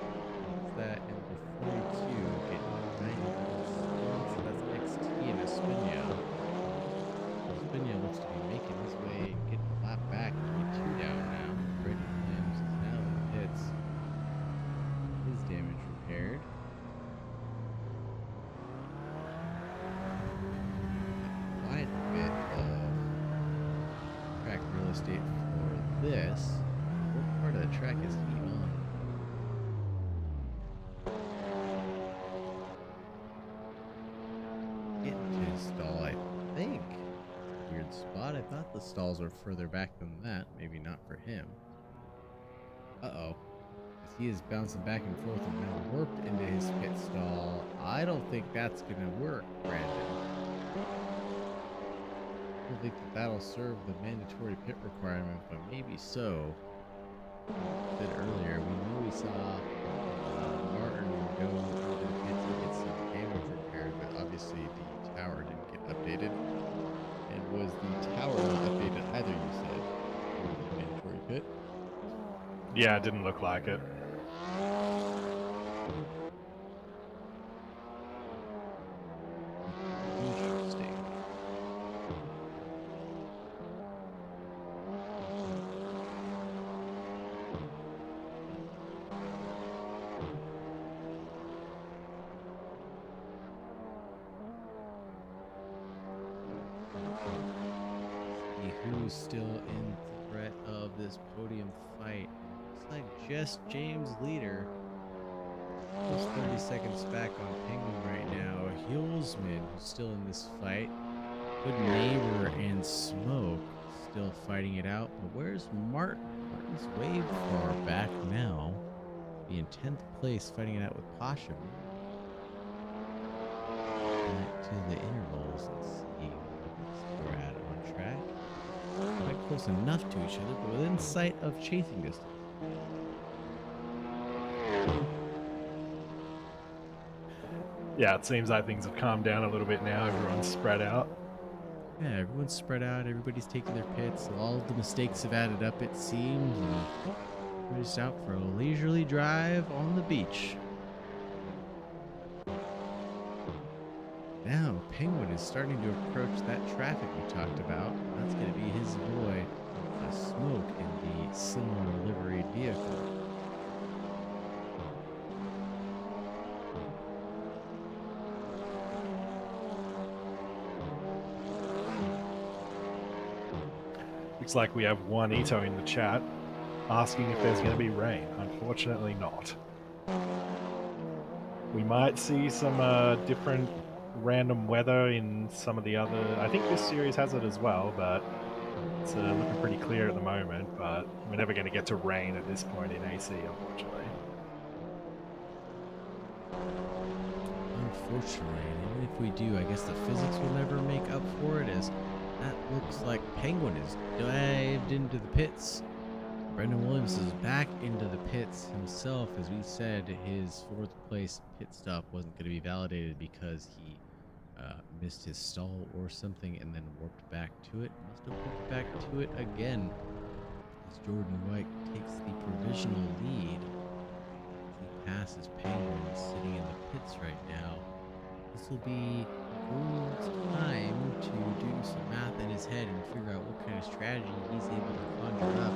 is that in the 42, getting 90 spots. That's XT and Espina. Espina looks to be making his way, getting a lap back, 22 down now. Brandon Williams is now in the pits. His damage repaired. Quite a bit of track real estate for this. What part of the track is he on? Getting to his stall, I think. Weird spot. I thought the stalls were further back than that. Maybe not for him. Uh-oh. As he is bouncing back and forth and now warped into his pit stall. I don't think that's going to work, Brandon. I don't think that that'll serve the mandatory pit requirement, but maybe so. Like I said earlier, we know we saw Martin go into the pits and get some damage repaired, but obviously the tower didn't get updated. And was the tower not updated either, you said, for the mandatory pit? Yeah, it didn't look like it. Interesting. See who's still in threat of this podium fight. Looks like just James Leader. Almost 30 seconds back on Penguin right now. Hulsman, who's still in this fight. Good Neighbor and Smoke still fighting it out. But where's Martin? Martin's way far back now. Be in 10th place fighting it out with Pasha. Back to the intervals and see where we're at on track. Quite close enough to each other, but within sight of chasing distance. Yeah, it seems like things have calmed down a little bit now. Everyone's spread out. Yeah, everyone's spread out. Everybody's taking their pits. All of the mistakes have added up, it seems. And we're just out for a leisurely drive on the beach. Now, Penguin is starting to approach that traffic we talked about. That's going to be his boy, Smoke, in the similar livery vehicle. Looks like we have Juanito in the chat asking if there's going to be rain. Unfortunately not. We might see some different random weather in some of the other... I think this series has it as well, but it's looking pretty clear at the moment, but we're never going to get to rain at this point in AC, unfortunately. Unfortunately, and even if we do, I guess the physics will never make up for it, as that looks like Penguin is dived into the pits. Brendan Williams is back into the pits himself. As we said, his 4th place pit stop wasn't going to be validated because he missed his stall or something and then warped back to it. Must have warped back to it again as Jordan White takes the provisional lead. He passes Penguin sitting in the pits right now. This will be Gould's time to do some math in his head and figure out what kind of strategy he's able to conjure up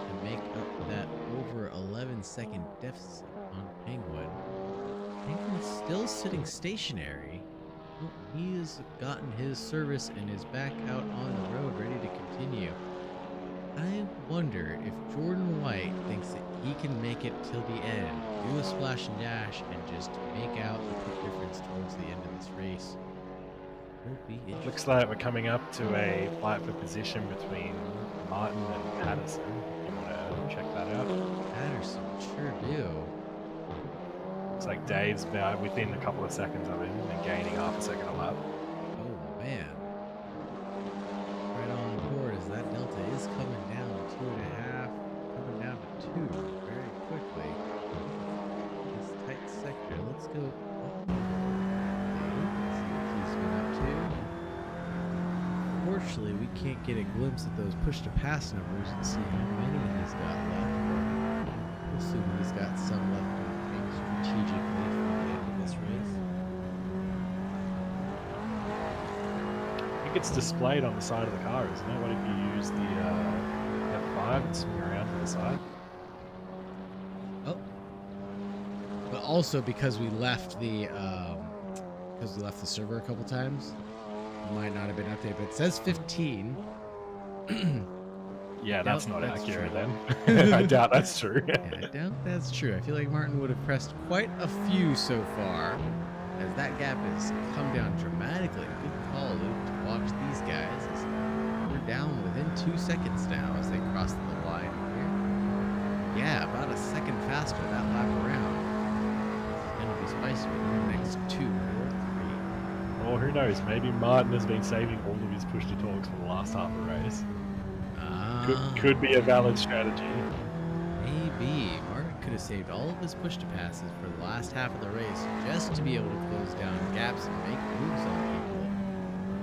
to make up that over 11-second deficit on Penguin. Penguin's still sitting stationary. Oh, he has gotten his service and is back out on the road ready to continue. I wonder if Jordan White thinks that he can make it till the end, do a splash and dash, and just make out the pit difference towards the end of this race. Looks like we're coming up to a fight for position between Martin and Patterson. If you want to check that out. Patterson, sure do. Looks like Dave's about within a couple of seconds of him and gaining half a second a lap. Oh man. Right on board as that delta is coming down to 2.5, coming down to 2 very quickly. This tight sector. Let's go. Unfortunately, we can't get a glimpse at those push to pass numbers and see how many he's got left. assume he's got some left in the tank strategically for the end of this race. I think it's displayed on the side of the car, isn't it? What if you use the F5 and swing around to the side? Oh. But also because we left the server a couple times, it might not have been updated, but it says 15. Yeah, that's not that's accurate true. then. I doubt that's true. Yeah, I doubt that's true. I feel like Martin would have pressed quite a few so far, as that gap has come down dramatically. Good call, Luke, to watch these guys. As we're down within 2 seconds now as they cross the line here. Yeah, about a second faster that lap around. It's going to be spicy within the next 2 or 3. Well, who knows? Maybe Martin has been saving all of his push-to-talks for the last half of the race. Could be a valid strategy. Maybe. Martin could have saved all of his push-to-passes for the last half of the race just to be able to close down gaps and make moves on people.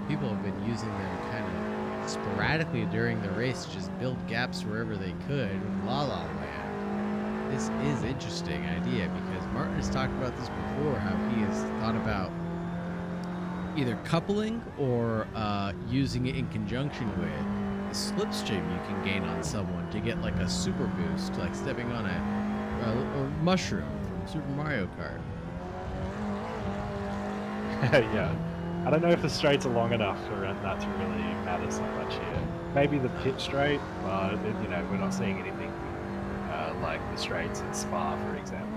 People have been using them kind of sporadically during the race to just build gaps wherever they could in La La Land. This is an interesting idea because Martin has talked about this before, how he has thought about either coupling or using it in conjunction with the slipstream you can gain on someone to get like a super boost, like stepping on a mushroom from Super Mario Kart. Yeah. I don't know if the straights are long enough for that to really matter so much here. Maybe the pit straight, but we're not seeing anything like the straights in Spa, for example.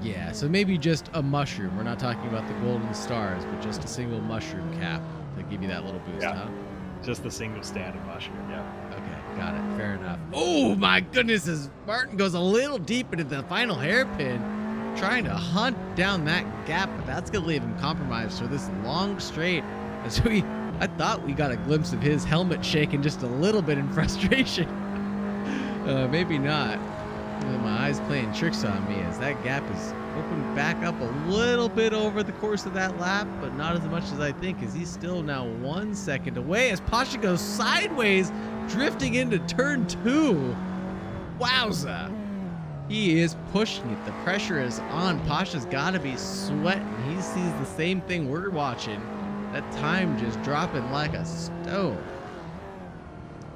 Yeah, so maybe just a mushroom. We're not talking about the golden stars, but just a single mushroom cap to give you that little boost, huh? Just the single standard mushroom, yeah. Okay, got it. Fair enough. Oh my goodness, as Martin goes a little deep into the final hairpin, trying to hunt down that gap, but that's going to leave him compromised for this long straight. As I thought we got a glimpse of his helmet shaking just a little bit in frustration. Maybe not. My eyes playing tricks on me as that gap is opened back up a little bit over the course of that lap, but not as much as I think, as he's still now 1 second away as Pasha goes sideways, drifting into turn 2. Wowza. He is pushing it. The pressure is on. Pasha's got to be sweating. He sees the same thing we're watching. That time just dropping like a stone.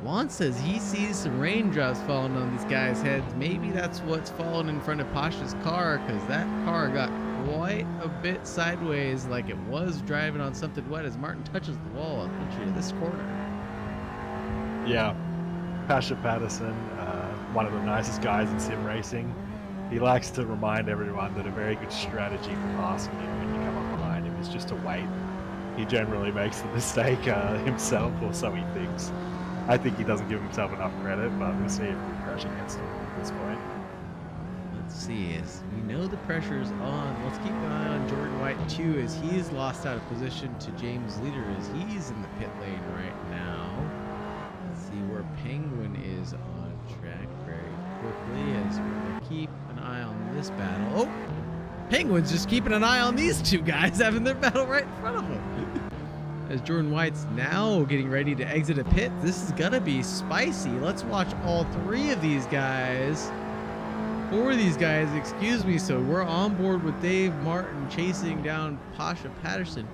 Juan says he sees some raindrops falling on these guys' heads. Maybe that's what's falling in front of Pasha's car, because that car got quite a bit sideways, like it was driving on something wet as Martin touches the wall on entry to this corner. Yeah, Pasha Patterson, one of the nicest guys in sim racing. He likes to remind everyone that a very good strategy for passing you when you come up behind him is just to wait. He generally makes the mistake himself, or so he thinks. I think he doesn't give himself enough credit, but we'll see if we crash against him at this point. Let's see, as we know the pressure is on. Let's keep an eye on Jordan White too, as he's lost out of position to James Leader as he's in the pit lane right now. Let's see where Penguin is on track very quickly as we're gonna keep an eye on this battle. Oh, Penguin's just keeping an eye on these two guys having their battle right in front of him. As Jordan White's now getting ready to exit a pit. This is gonna be spicy. Let's watch all 3 of these guys. 4 of these guys, excuse me. So we're on board with Dave Martin chasing down Pasha Patterson.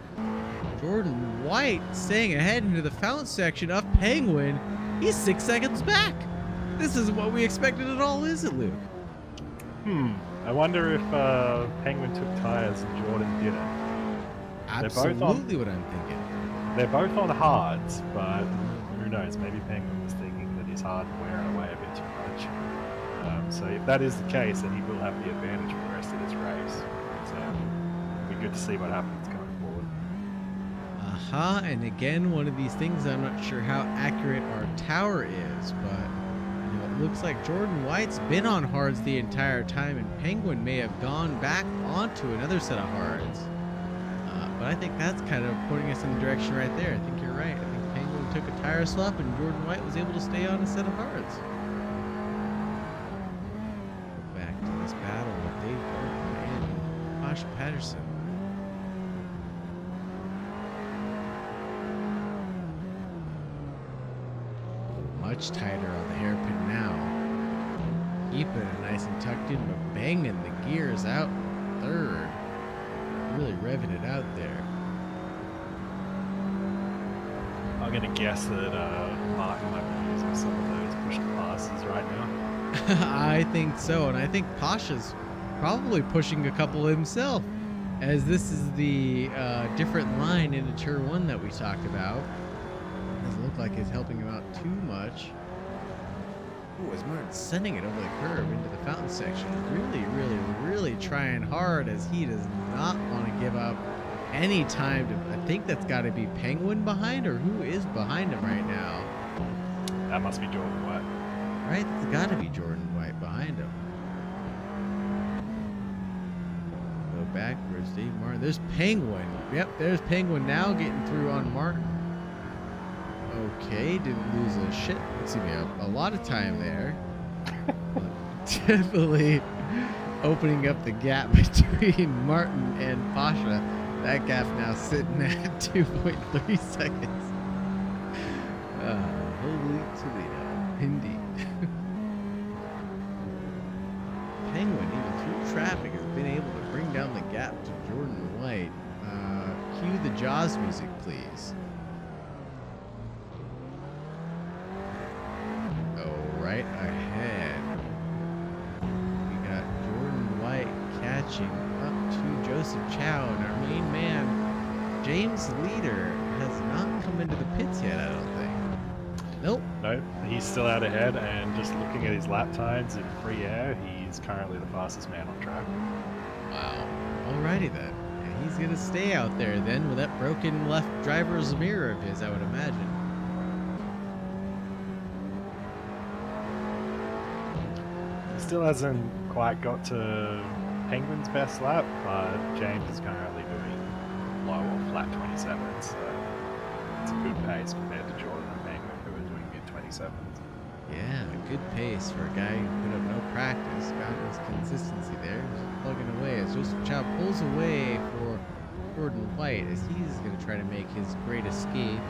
Jordan White staying ahead into the fountain section of Penguin. He's 6 seconds back. This isn't what we expected at all, is it, Luke? I wonder if Penguin took tires and Jordan didn't. Absolutely what I'm thinking. They're both on hards, but who knows? Maybe Penguin was thinking that his hard wearing away a bit too much. So if that is the case, then he will have the advantage for the rest of this race. So it'll be good to see what happens going forward. And again, one of these things, I'm not sure how accurate our tower is, but it looks like Jordan White's been on hards the entire time, and Penguin may have gone back onto another set of hards. But I think that's kind of pointing us in the direction right there. I think you're right. I think Penguin took a tire swap and Jordan White was able to stay on a set of hards. Back to this battle with Dave Martin and Pasha Patterson. Much tighter on the hairpin now. keeping it nice and tucked in, but banging the gears out third. Really revving it out there. I'm going to guess that Martin might be using some of those push to passes right now. I think so, and I think Pasha's probably pushing a couple himself, as this is the different line into Turn 1 that we talked about. Doesn't look like it's helping him out too much. Ooh, as Martin sending it over the curb into the fountain section. Really trying hard, as he does not want to give up any time to... I think that's got to be Penguin behind, or who is behind him right now? That must be Jordan White. Right? It's got to be Jordan White behind him. Go backwards, Dave Martin. There's Penguin. Yep, there's Penguin now getting through on Martin. Okay, didn't lose a shit. Excuse me, a lot of time there. Definitely opening up the gap between Martin and Pasha. That gap now sitting at 2.3 seconds. Holy Toledo, indeed. Penguin, even through traffic, has been able to bring down the gap to Jordan White. Cue the Jaws music, please. Right ahead, we got Jordan White catching up to Joseph Chow, and our main man, James Leader, has not come into the pits yet, I don't think. Nope. Nope, he's still out ahead, and just looking at his lap times in free air, he's currently the fastest man on track. Wow. Alrighty then. And he's going to stay out there then with that broken left driver's mirror of his, I would imagine. Still hasn't quite got to Penguin's best lap, but James is currently doing low or flat 27s, so it's a good pace compared to Jordan and Penguin, who are doing mid 27s. Yeah, a good pace for a guy who put up no practice. Found his consistency there, just plugging away as Joseph Chow pulls away for Jordan White, as he's going to try to make his great escape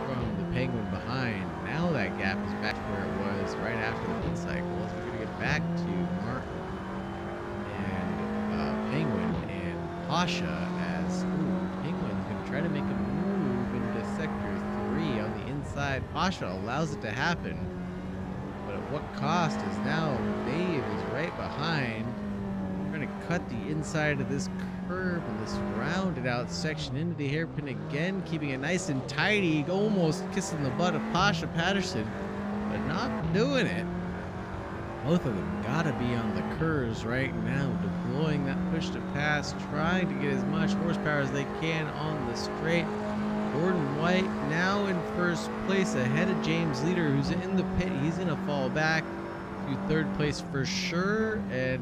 from the Penguin behind. Now that gap is back to where it was right after the pit cycle. So we're going to get back to Martin and Penguin and Pasha, as Penguin's going to try to make a move into sector 3 on the inside. Pasha allows it to happen, but at what cost? Is now Dave is right behind. We're going to cut the inside of this curve and this rounded out section into the hairpin again, keeping it nice and tidy, almost kissing the butt of Pasha Patterson, but not doing it. Both of them gotta be on the curves right now, deploying that push to pass, trying to get as much horsepower as they can on the straight. Jordan White now in first place ahead of James Leader, who's in the pit. He's gonna fall back to third place for sure, and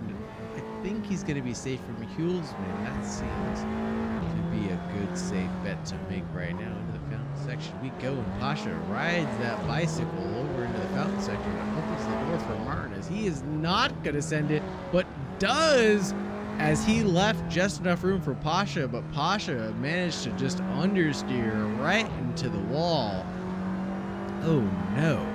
I think he's going to be safe from Hulsman. That seems to be a good, safe bet to make right now. Into the fountain section we go, and Pasha rides that bicycle over into the fountain section and opens the door for Martin, as he is not going to send it, but does, as he left just enough room for Pasha, but Pasha managed to just understeer right into the wall. Oh no.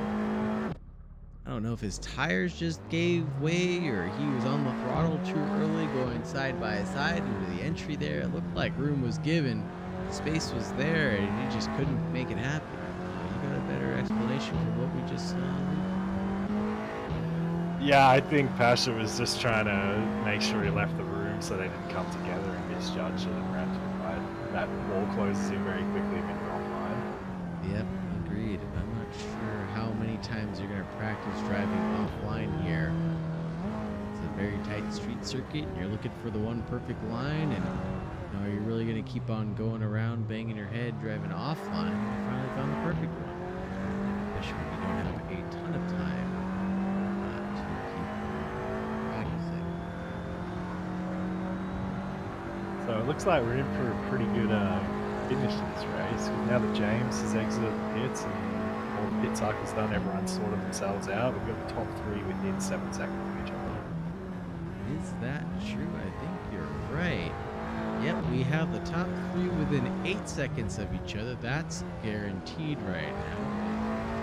I don't know if his tires just gave way or he was on the throttle too early, going side by side into the entry there. It looked like room was given, space was there, and he just couldn't make it happen. You got a better explanation for what we just saw? Yeah, I think Pasha was just trying to make sure he left the room so they didn't come together and misjudge it and ran to the right. That wall closes in very quickly when you're offline. Yep, agreed. I'm not sure how many times you're going to practice driving offline here. It's a very tight street circuit, and you're looking for the one perfect line, and are you really going to keep on going around banging your head driving offline? You finally found the perfect one. Especially when you don't have a ton of time to keep practicing. So it looks like we're in for a pretty good finish to this race. Now that James has exited the pits and all the pit cycles done, everyone's sorted themselves out. We've got the top three within 7 seconds of each other. Is that true? I think you're right. Yep, we have the top three within 8 seconds of each other. That's guaranteed right now.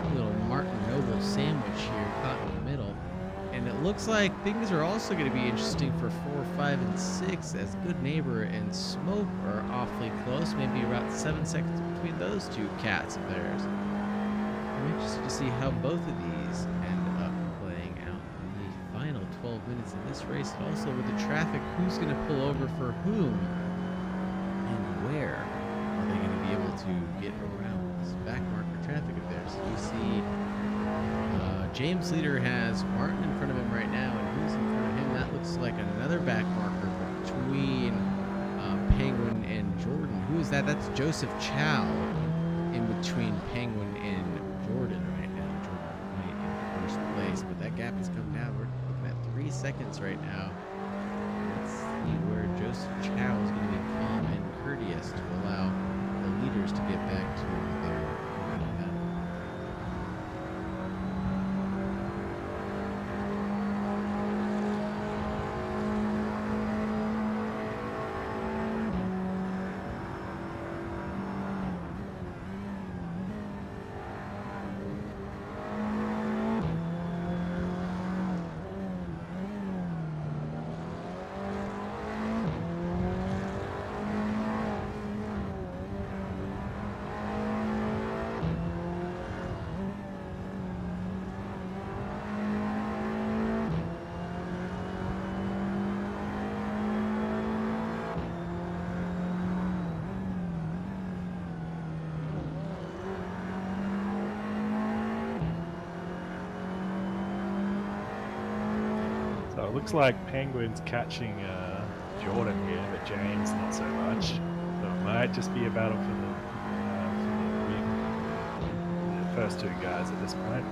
A little Martin Noble sandwich here caught in the middle. looks like things are also going to be interesting for 4, 5, and 6, as Good Neighbor and Smoke are awfully close, maybe about 7 seconds between those two cats of theirs. I'm interested to see how both of these end up playing out in the final 12 minutes of this race, and also with the traffic, who's going to pull over for whom and where are they going to be able to get around this back marker traffic of theirs. You see James Leader has Martin in front of him right now, and who's in front of him? That looks like another back marker between Penguin and Jordan. Who is that? That's Joseph Chow in between Penguin and Jordan right now. Jordan White in first place, but that gap has come down. We're looking at 3 seconds right now. Let's see where Joseph Chow is going to be calm and courteous to allow the leaders to get back to their battle. So it looks like Penguin's catching Jordan here, but James not so much. So it might just be a battle for the first two guys at this point.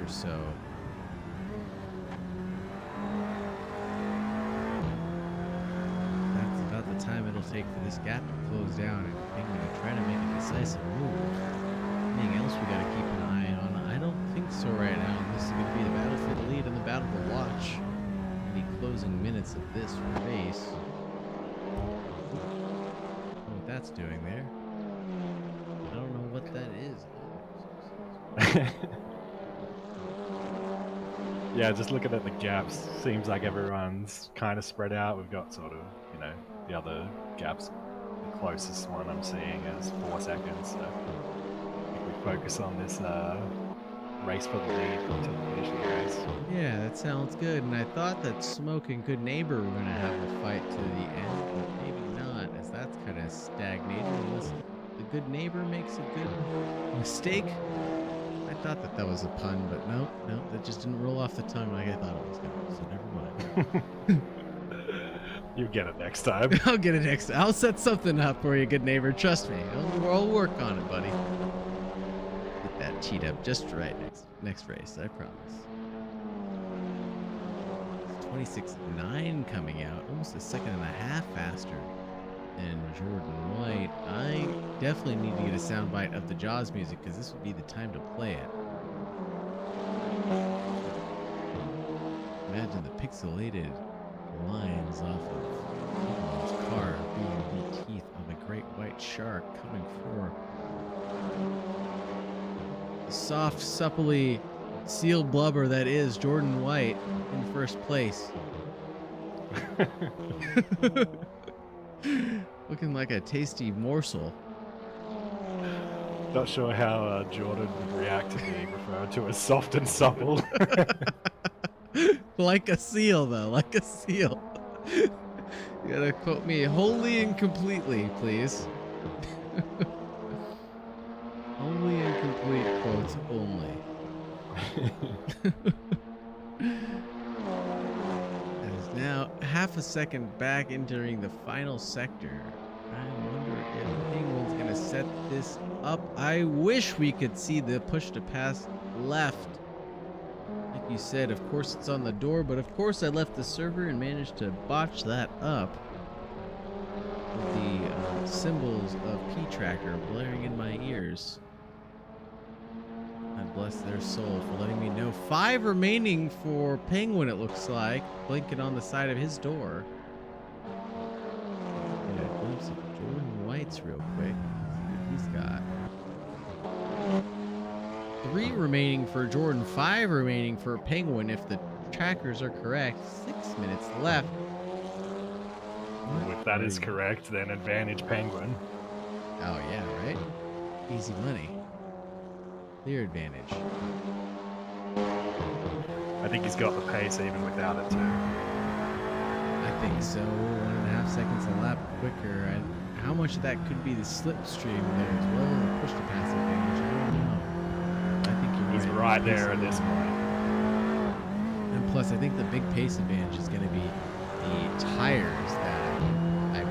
So that's about the time it'll take for this gap to close down, and Penguin to try to make a decisive move. Anything else we got to keep an eye on? I don't think so right now. This is going to be the battle for the lead and the battle to watch in the closing minutes of this race. I don't know what that's doing there. I don't know what that is. Yeah, just looking at the gaps, seems like everyone's kind of spread out. We've got sort of, you know, the other gaps. The closest one I'm seeing is 4 seconds. So I think we focus on this race for the lead until the finish of the race. Yeah, that sounds good. And I thought that Smoke and Good Neighbor were going to have a fight to the end, but maybe not, as that's kind of stagnated unless the Good Neighbor makes a good mistake. I thought that was a pun, but no, that just didn't roll off the tongue like I thought it was going to, so never mind. You get it next time. I'll get it next time. I'll set something up for you, Good Neighbor. Trust me. I'll work on it, buddy. Get that cheat up just right next race, I promise. 26.9 coming out, almost a second and a half faster than Jordan White. I definitely need to get a soundbite of the Jaws music, because this would be the time to play it. Imagine the pixelated lines off of Jordan's car being the teeth of a great white shark coming for the soft, supplely sealed blubber that is Jordan White in first place. Looking like a tasty morsel. Not sure how Jordan would react to being referred to as soft and supple. Like a seal, though. Like a seal. You gotta quote me wholly and completely, please. Wholly and complete quotes only. That is now half a second back entering the final sector. I wonder if Penguin's gonna to set this up. I wish we could see the push to pass left. Like you said, of course it's on the door, but of course I left the server and managed to botch that up. With the symbols of P-Tracker blaring in my ears. God bless their soul for letting me know. 5 remaining for Penguin, it looks like. Blinking on the side of his door. Get a glimpse of Jordan White's real quick. See what he's got. 3 remaining for Jordan, 5 remaining for Penguin if the trackers are correct. 6 minutes left. If that is correct, then advantage Penguin. Oh yeah, right? Easy money. Clear advantage. I think he's got the pace even without it too. I think so. 1.5 seconds a lap quicker. And how much of that could be the slipstream there as well? The push to pass advantage. I don't know. I think you're He's right there at this point. And plus, I think the big pace advantage is going to be the tires that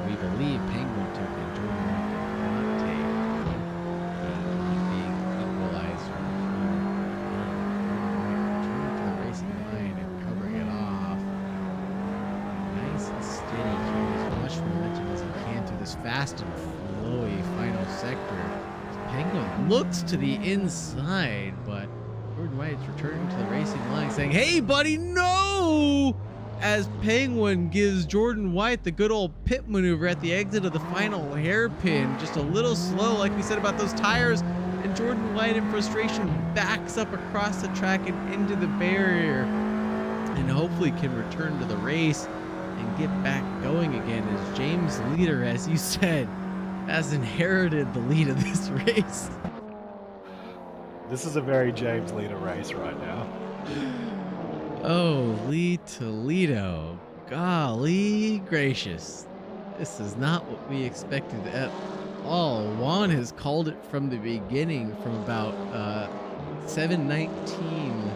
we believe Penguin took and Jordan White did not take. A big equalizer. Returning to the racing line and covering it off. Nice and steady here. As much momentum as he can through this fast and flowy final sector. Penguin looks to the inside, but Jordan White's returning to the racing line saying, "Hey, buddy, no!" As Penguin gives Jordan White the good old pit maneuver at the exit of the final hairpin. Just a little slow, like we said about those tires. And Jordan White, in frustration, backs up across the track and into the barrier. And hopefully can return to the race and get back going again. As James Leader, as you said, has inherited the lead of this race. This is a very James Leader race right now. Oh, Lee Toledo. Golly gracious. This is not what we expected at all. Juan has called it from the beginning, from about 7:19.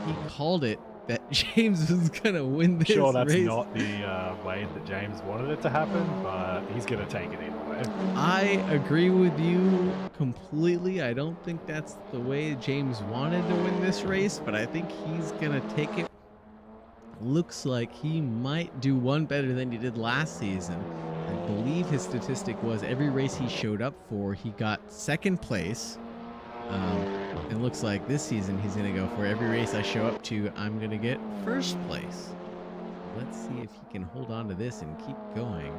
He called it that James was going to win this Sure, that's race. not the way that James wanted it to happen, but he's going to take it either way. I agree with you completely. I don't think that's the way James wanted to win this race, but I think he's going to take it. Looks like he might do one better than he did last season. I believe his statistic was every race he showed up for, he got second place. And looks like this season he's going to go for every race I show up to, I'm going to get first place. Let's see if he can hold on to this and keep going.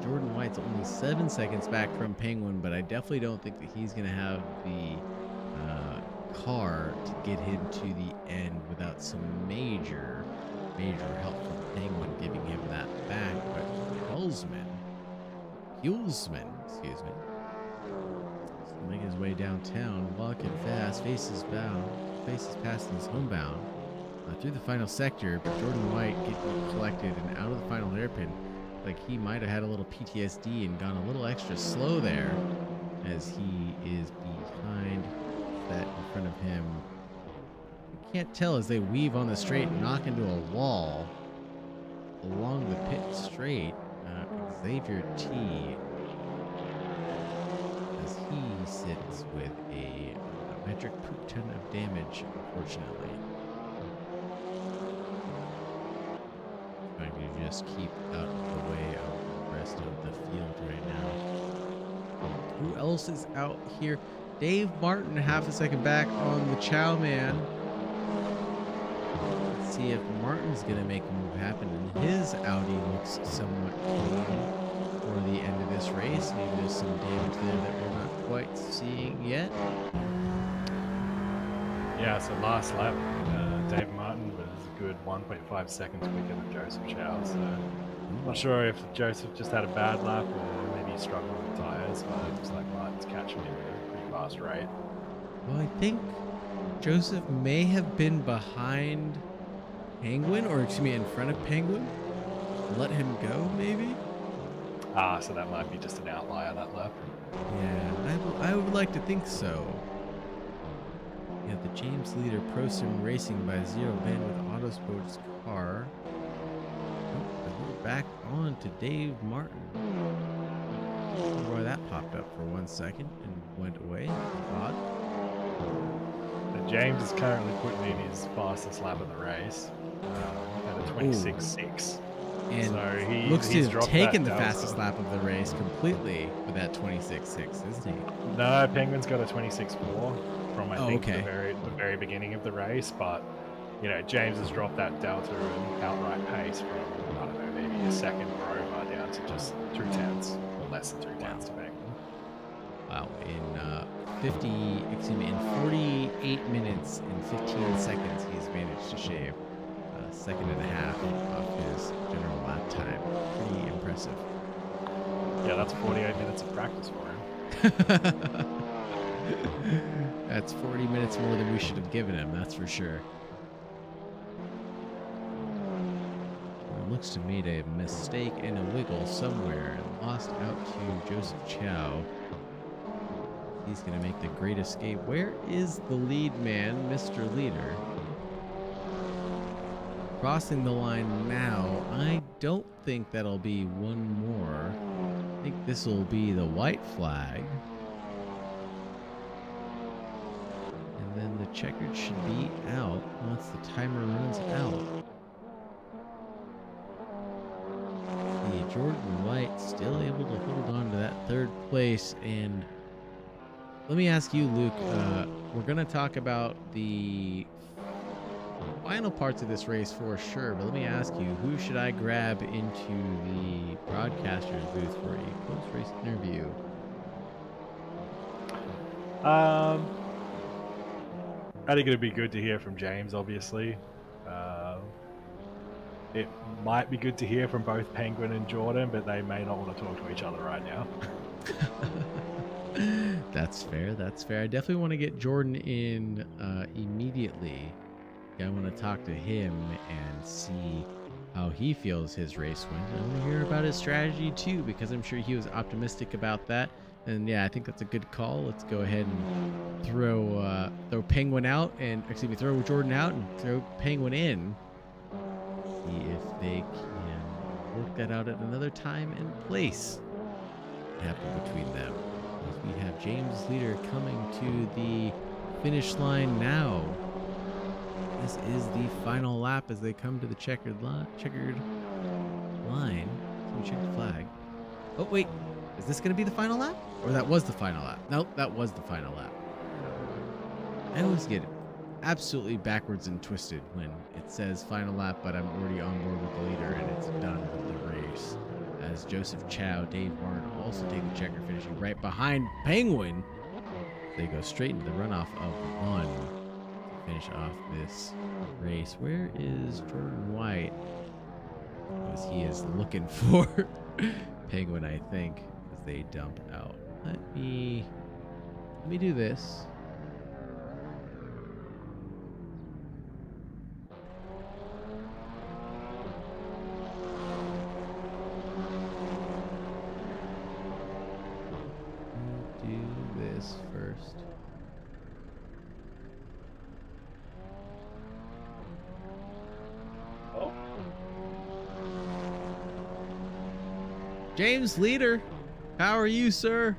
Jordan White's only 7 seconds back from Penguin, but I definitely don't think that he's going to have the car to get him to the end without some major help from Penguin giving him that back. But Hulsman, excuse me, make his way downtown, walking fast, faces past his homebound through the final sector, but Jordan White getting collected and out of the final hairpin. Like he might have had a little PTSD and gone a little extra slow there, as he is behind that in front of him. You can't tell as they weave on the straight and knock into a wall along the pit straight. Xavier T, as he sits with a metric poop ton of damage, unfortunately. Trying to just keep out of the way of the rest of the field right now. Who else is out here? Dave Martin, half a second back on the Chow Man. Let's see if Martin's going to make a move happen, and his Audi looks somewhat clean for the end of this race. Maybe there's some damage there that we're not quite seeing yet. Yeah, so last lap, Dave Martin was a good 1.5 seconds quicker than Joseph Chow, so I'm not sure if Joseph just had a bad lap or maybe he's struggling with tires, but it looks like Martin's catching him at a pretty fast rate. Well, I think Joseph may have been behind Penguin, or excuse me, in front of Penguin. Let him go, maybe? Ah, so that might be just an outlier that lap. Yeah, I would like to think so. You have the James Leader Pro Sim Racing by Zero Bandwidth Autosports car. Oh, back on to Dave Martin. Why that popped up for 1 second and went away. Odd. And James is currently putting in his fastest lap of the race at a 26.6. And so looks to he's have dropped taken that the delta. fastest lap of the race completely with that 26.6, isn't he? No, Penguin's got a 26.4 from I think okay. the very beginning of the race, but you know James has dropped that delta and outright pace from I don't know maybe a second or over down to just 2/10 or less than 2/10 to Penguin. Wow. In 48 minutes and 15 seconds, he's managed to shave a second and a half off his general lap time. Pretty impressive. Yeah, that's 48 minutes of practice for him. That's 40 minutes more than we should have given him, that's for sure. It looks to me to a mistake and a wiggle somewhere and lost out to Joseph Chow. He's going to make the great escape. Where is the lead man, Mr. Leader? Crossing the line now. I don't think that'll be one more. I think this will be the white flag. And then the checkered should be out once the timer runs out. The Jordan White still able to hold on to that third place. And let me ask you, Luke, we're going to talk about the final parts of this race for sure, but let me ask you, who should I grab into the broadcaster's booth for a post-race interview? I think it'd be good to hear from James, obviously. It might be good to hear from both Penguin and Jordan, but they may not want to talk to each other right now. That's fair. That's fair. I definitely want to get Jordan in immediately. I want to talk to him and see how he feels his race went. I want to hear about his strategy too, because I'm sure he was optimistic about that. And yeah, I think that's a good call. Let's go ahead and throw Penguin out, and throw Jordan out and throw Penguin in. See if they can work that out at another time and place. What happened between them? As we have James Leader coming to the finish line now. This is the final lap as they come to the checkered line. Let me check the flag. Oh, wait. Is this going to be the final lap? Or that was the final lap? Nope, that was the final lap. I always get absolutely backwards and twisted when it says final lap, but I'm already on board with the leader and it's done with the race. As Joseph Chow, Dave Warren also take the checker, finishing right behind Penguin. They go straight into the runoff of one. Finish off this race. Where is Jordan White? As he is looking for Penguin, I think, as they dump out. Let me do this. Do this first. James Leader, how are you, sir?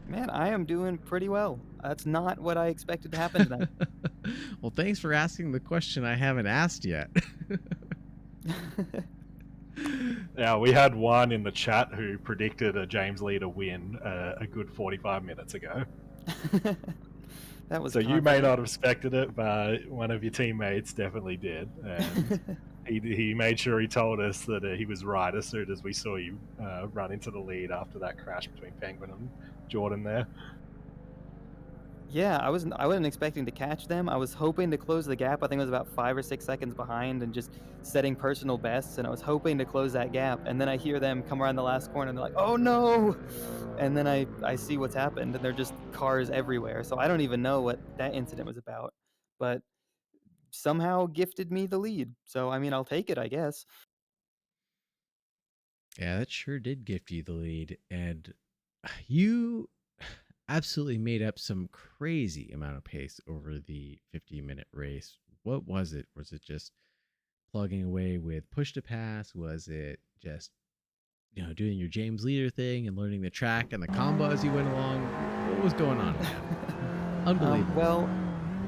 Man, I am doing pretty well. That's not what I expected to happen tonight. Well, thanks for asking the question I haven't asked yet. Yeah, we had one in the chat who predicted a James Leader win a good 45 minutes ago. That was so you may not have expected it, but one of your teammates definitely did. And he made sure he told us that he was right as soon as we saw you run into the lead after that crash between Penguin and Jordan there. Yeah, I wasn't expecting to catch them. I was hoping to close the gap. I think it was about 5 or 6 seconds behind and just setting personal bests, and I was hoping to close that gap. And then I hear them come around the last corner and they're like, "Oh no!" And then I see what's happened, and they're just cars everywhere. So I don't even know what that incident was about, but somehow gifted me the lead. So I mean, I'll take it, I guess. Yeah, that sure did gift you the lead. And you absolutely made up some crazy amount of pace over the 50-minute race. What was it? Was it just plugging away with push to pass? Was it just doing your James Leader thing and learning the track and the combo as you went along? What was going on, man? Unbelievable. Well,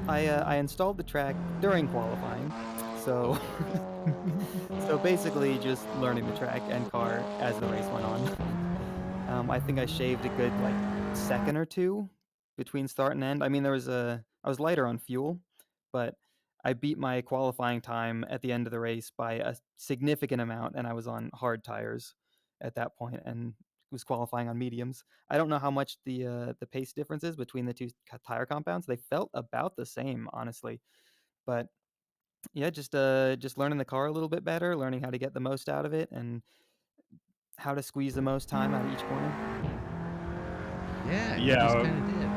I installed the track during qualifying, so so basically just learning the track and car as the race went on. I think I shaved a good like second or two between start and end. I mean, I was lighter on fuel, but I beat my qualifying time at the end of the race by a significant amount, and I was on hard tires at that point and was qualifying on mediums. I don't know how much the pace difference is between the two tire compounds. They felt about the same, honestly, but yeah, just learning the car a little bit better, learning how to get the most out of it, and how to squeeze the most time out of each corner. Yeah, you Yeah, just kind of did.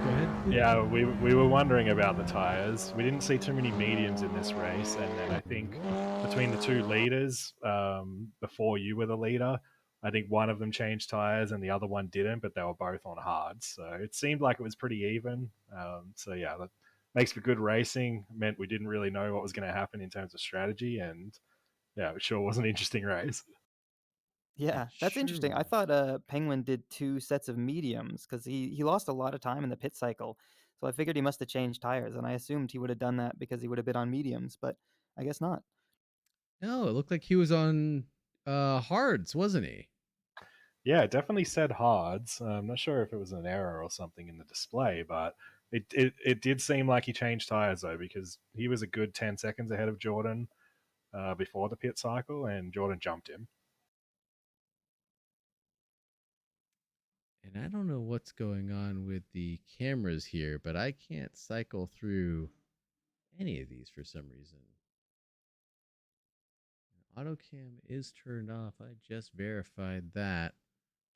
Go ahead. Yeah, we were wondering about the tires. We didn't see too many mediums in this race, and then I think between the two leaders, before you were the leader, I think one of them changed tires and the other one didn't, but they were both on hards. So it seemed like it was pretty even. So yeah, that makes for good racing. Meant we didn't really know what was going to happen in terms of strategy, and yeah, it sure was an interesting race. Yeah, that's Sure interesting. I was. thought Penguin did two sets of mediums because he lost a lot of time in the pit cycle. So I figured he must have changed tires, and I assumed he would have done that because he would have been on mediums, but I guess not. No, it looked like he was on hards, wasn't he? Yeah, it definitely said hards. I'm not sure if it was an error or something in the display, but it did seem like he changed tires though, because he was a good 10 seconds ahead of Jordan before the pit cycle, and Jordan jumped him. And I don't know what's going on with the cameras here, but I can't cycle through any of these for some reason. AutoCam is turned off. I just verified that.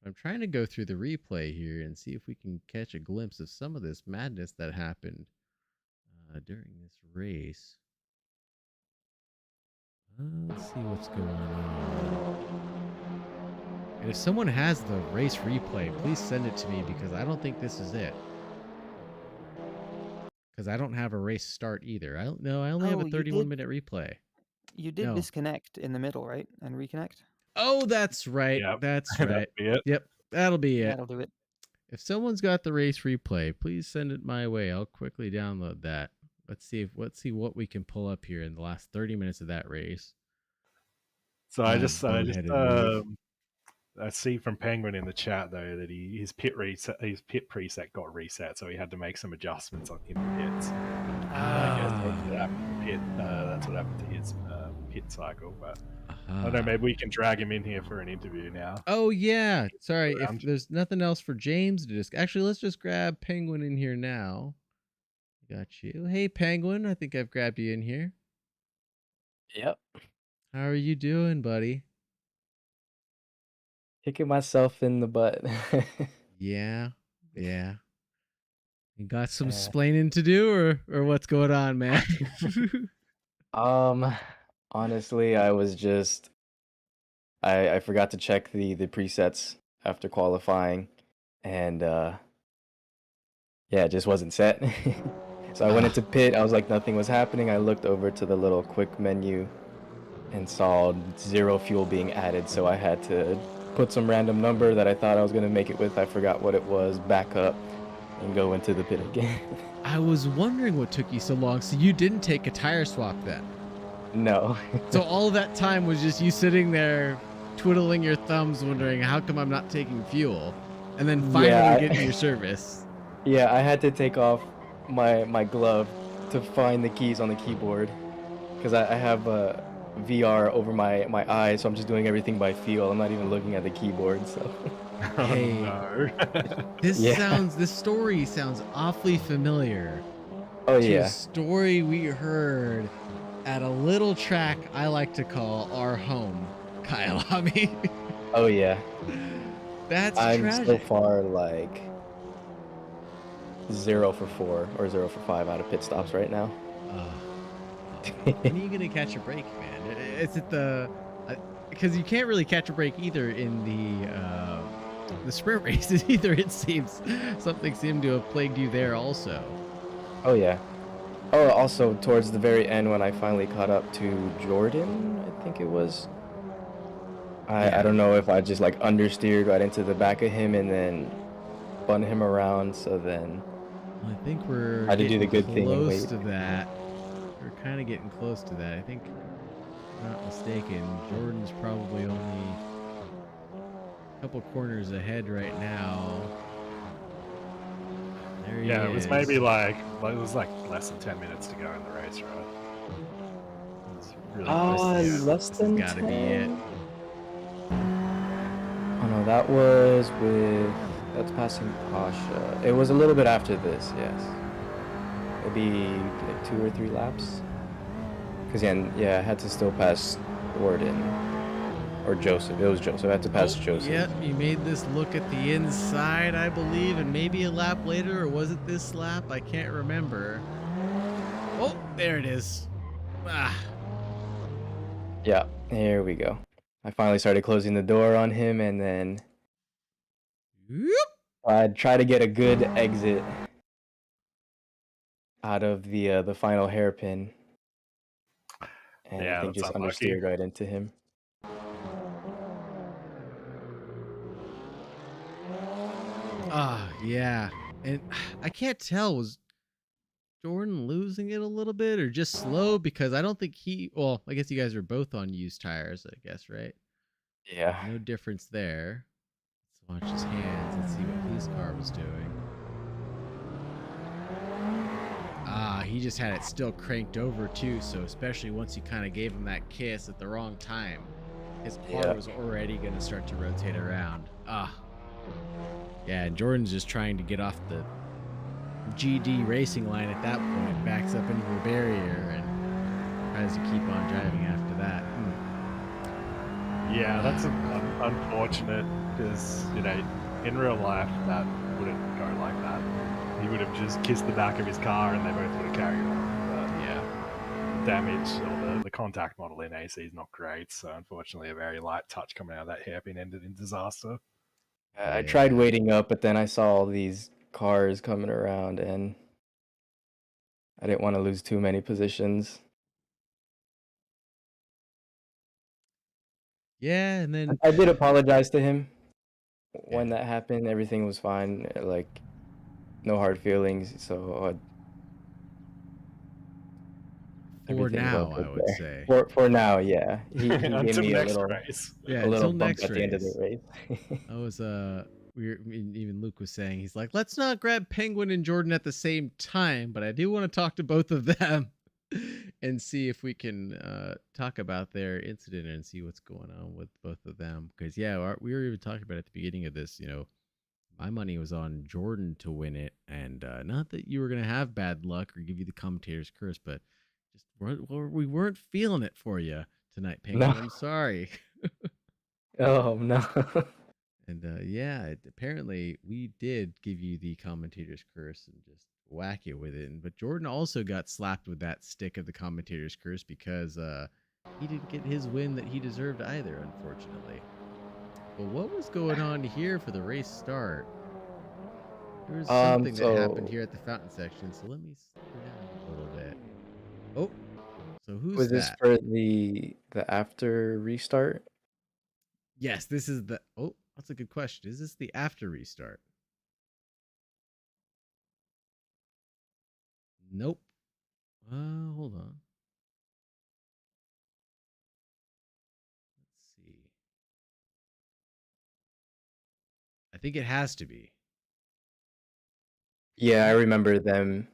I'm trying to go through the replay here and see if we can catch a glimpse of some of this madness that happened during this race. Let's see what's going on. And if someone has the race replay, please send it to me because I don't think this is it. Because I don't have a race start either. I only have a Oh, 31-minute replay. you did No. disconnect in the middle, right? And reconnect? Oh, that's right. Yep. That's That'd right. be it. Yep, that'll be it. That'll do it. If someone's got the race replay, please send it my way. I'll quickly download that. Let's see what we can pull up here in the last 30 minutes of that race. So I just boneheaded move. I see from Penguin in the chat though that his pit preset got reset, so he had to make some adjustments in the pits. I guess that's what happened to his pit cycle. But I don't know, maybe we can drag him in here for an interview now. Oh yeah, sorry. Around. If there's nothing else for James to discuss, actually, let's just grab Penguin in here now. Got you. Hey Penguin, I think I've grabbed you in here. Yep. How are you doing, buddy? Kicking myself in the butt. Yeah. You got some splaining to do, or what's going on, man? Honestly, I was just I forgot to check the presets after qualifying, and yeah, it just wasn't set. So I went into pit. I was like, nothing was happening. I looked over to the little quick menu and saw 0 fuel being added, so I had to put some random number that I thought I was going to make it with. I forgot what it was, back up, and go into the pit again. I was wondering what took you so long. So you didn't take a tire swap then? No. So all of that time was just you sitting there twiddling your thumbs wondering how come I'm not taking fuel, and then finally getting your service. Yeah, I had to take off my glove to find the keys on the keyboard because I have a VR over my eyes, so I'm just doing everything by feel. I'm not even looking at the keyboard. So hey, no. This story sounds awfully familiar. Oh to yeah, a story we heard at a little track I like to call our home, Kyalami. Oh yeah. That's I'm tragic. so far like 0 for 4 or 0 for 5 out of pit stops right now. When are you gonna catch a break, man? Is it the because you can't really catch a break either in the sprint races either. It seems something seemed to have plagued you there also. Oh yeah. Oh, also towards the very end when I finally caught up to Jordan, I think it was. I don't know if I just like understeered right into the back of him and then spun him around. So then Well, I think we're I had to do the getting good thing and close wait. to that. We're kind of getting close to that. I think, if I'm not mistaken, Jordan's probably only a couple corners ahead right now. There he Yeah, is. it was maybe like it was like less than 10 minutes to go in the race, right? It was really close to the end. Less This has than got to be it. 10? Oh no, that was that's passing Pasha. It was a little bit after this, yes. Maybe like 2 or 3 laps. Because yeah, I had to still pass Warden. Or Joseph. It was Joseph. I had to pass Joseph. Yep, you made this look at the inside, I believe, and maybe a lap later, or was it this lap? I can't remember. Oh, there it is. Ah. Yeah, here we go. I finally started closing the door on him, and then Whoop. I'd try to get a good exit out of the final hairpin. And Yeah, I think that's just unlucky. understeered right into him. Yeah. And I can't tell, was Jordan losing it a little bit or just slow? Because I don't think well, I guess you guys are both on used tires, I guess, right? Yeah. No difference there. Let's watch his hands. Let's see what his car was doing. He just had it still cranked over too, so especially once you kind of gave him that kiss at the wrong time, his car was already going to start to rotate around. Yeah, and Jordan's just trying to get off the GD racing line at that point, backs up into the barrier and tries to keep on driving after that. Yeah, that's unfortunate because, you know, in real life, that wouldn't go like that. He would have just kissed the back of his car and they both would have carried on. But yeah, damage or the contact model in AC is not great. So unfortunately, a very light touch coming out of that hairpin ended in disaster. I tried waiting up, but then I saw all these cars coming around, and I didn't want to lose too many positions. Yeah, and then I did apologize to him when that happened. Everything was fine, like no hard feelings. So for now, I would say. For now, yeah. He gave Until me next race. Yeah, a little until bump next at the end of race. the race. I was even Luke was saying, he's like, let's not grab Penguin and Jordan at the same time, but I do want to talk to both of them and see if we can talk about their incident and see what's going on with both of them. Because we were even talking about at the beginning of this, my money was on Jordan to win it, and not that you were gonna have bad luck or give you the commentator's curse, but just we weren't feeling it for you tonight, Penguin. No. I'm sorry. Oh no. And apparently we did give you the commentator's curse and just whack you with it. But Jordan also got slapped with that stick of the commentator's curse because he didn't get his win that he deserved either, unfortunately. But what was going on here for the race start? There was something that happened here at the fountain section, so let me slow down a little bit. Oh, so who's Was that? this for the after restart? Yes, this is the... Oh, that's a good question. Is this the after restart? Nope. Hold on. Let's see. I think it has to be. Yeah, I remember them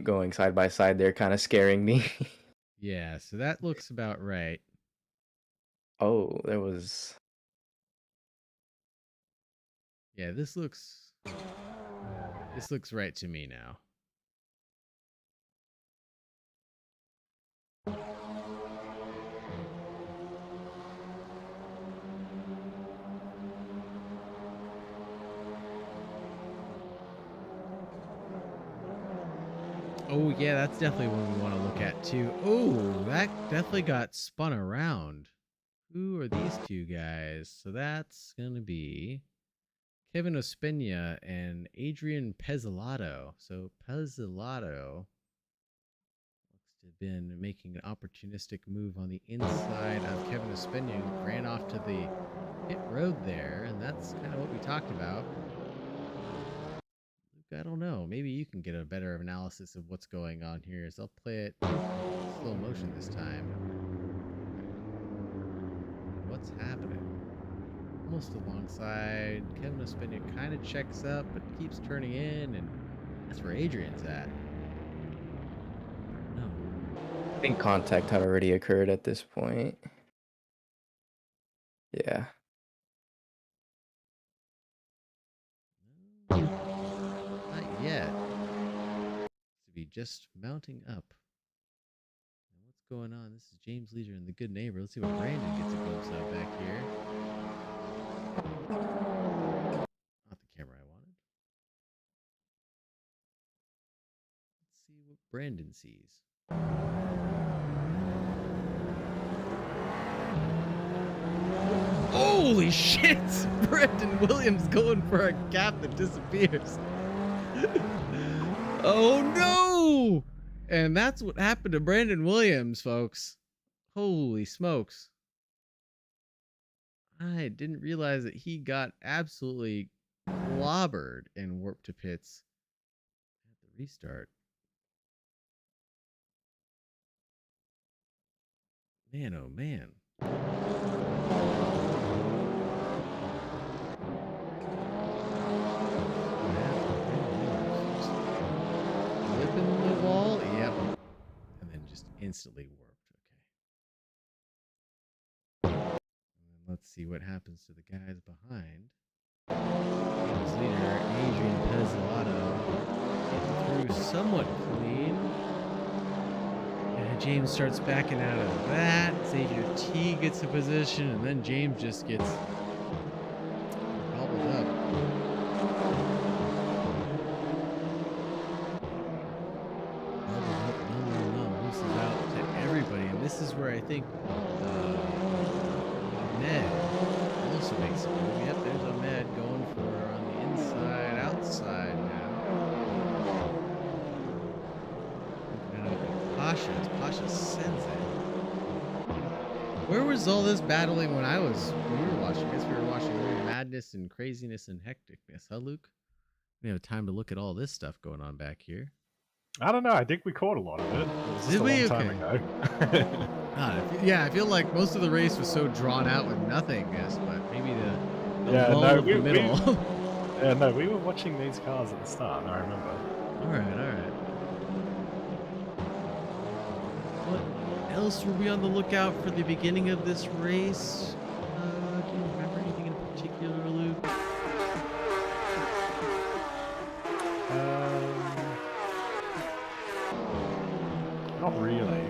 going side by side there, kind of scaring me. Yeah, so that looks about right. Oh, there was... Yeah, this looks right to me now. Oh, yeah, that's definitely one we want to look at, too. Oh, that definitely got spun around. Who are these two guys? So that's going to be Kevin Ospina and Adrian Pezzolato. So Pezzolato looks to have been making an opportunistic move on the inside of Kevin Ospenian, ran off to the pit road there, and that's kind of what we talked about. Luke, I don't know. Maybe you can get a better analysis of what's going on here. So I'll play it slow motion this time. What's happening? Almost alongside. Kevin Ospenian kind of checks up, but keeps turning in, and that's where Adrian's at. No. I think contact had already occurred at this point. Yeah. Not yet. To be just mounting up. And what's going on? This is James Leisure and the Good Neighbor. Let's see what Brandon gets a glimpse of back here. Not the camera I wanted. Let's see what Brandon sees. Holy shit! Brandon Williams going for a gap that disappears. Oh no! And that's what happened to Brandon Williams, folks. Holy smokes. I didn't realize that he got absolutely clobbered and warped to pits at the restart. Man, oh man. Flipping the wall, yep. And then just instantly warped. Okay. And then let's see what happens to the guys behind. His leader, Adrian Pezzolato, getting through somewhat clean. And James starts backing out of that. Xavier T gets a position, and then James just gets gobbled up. Loses out to everybody, and this is where I think Ned also makes a move. Yep, there's Ahmed going for on the inside, outside now. Opening up to Pasha as Pasha sends it. Where was all this battling when we were watching? I guess we were watching madness and craziness and hecticness, huh, Luke? We have time to look at all this stuff going on back here. I don't know. I think we caught a lot of it. It was just Did a we? long time Okay. ago. Yeah, I feel like most of the race was so drawn out with nothingness, but maybe the Yeah, lull no, of the middle. Yeah, no, we were watching these cars at the start, I remember. All right. What else were we on the lookout for the beginning of this race? Do you remember anything in particular, Luke? Not really.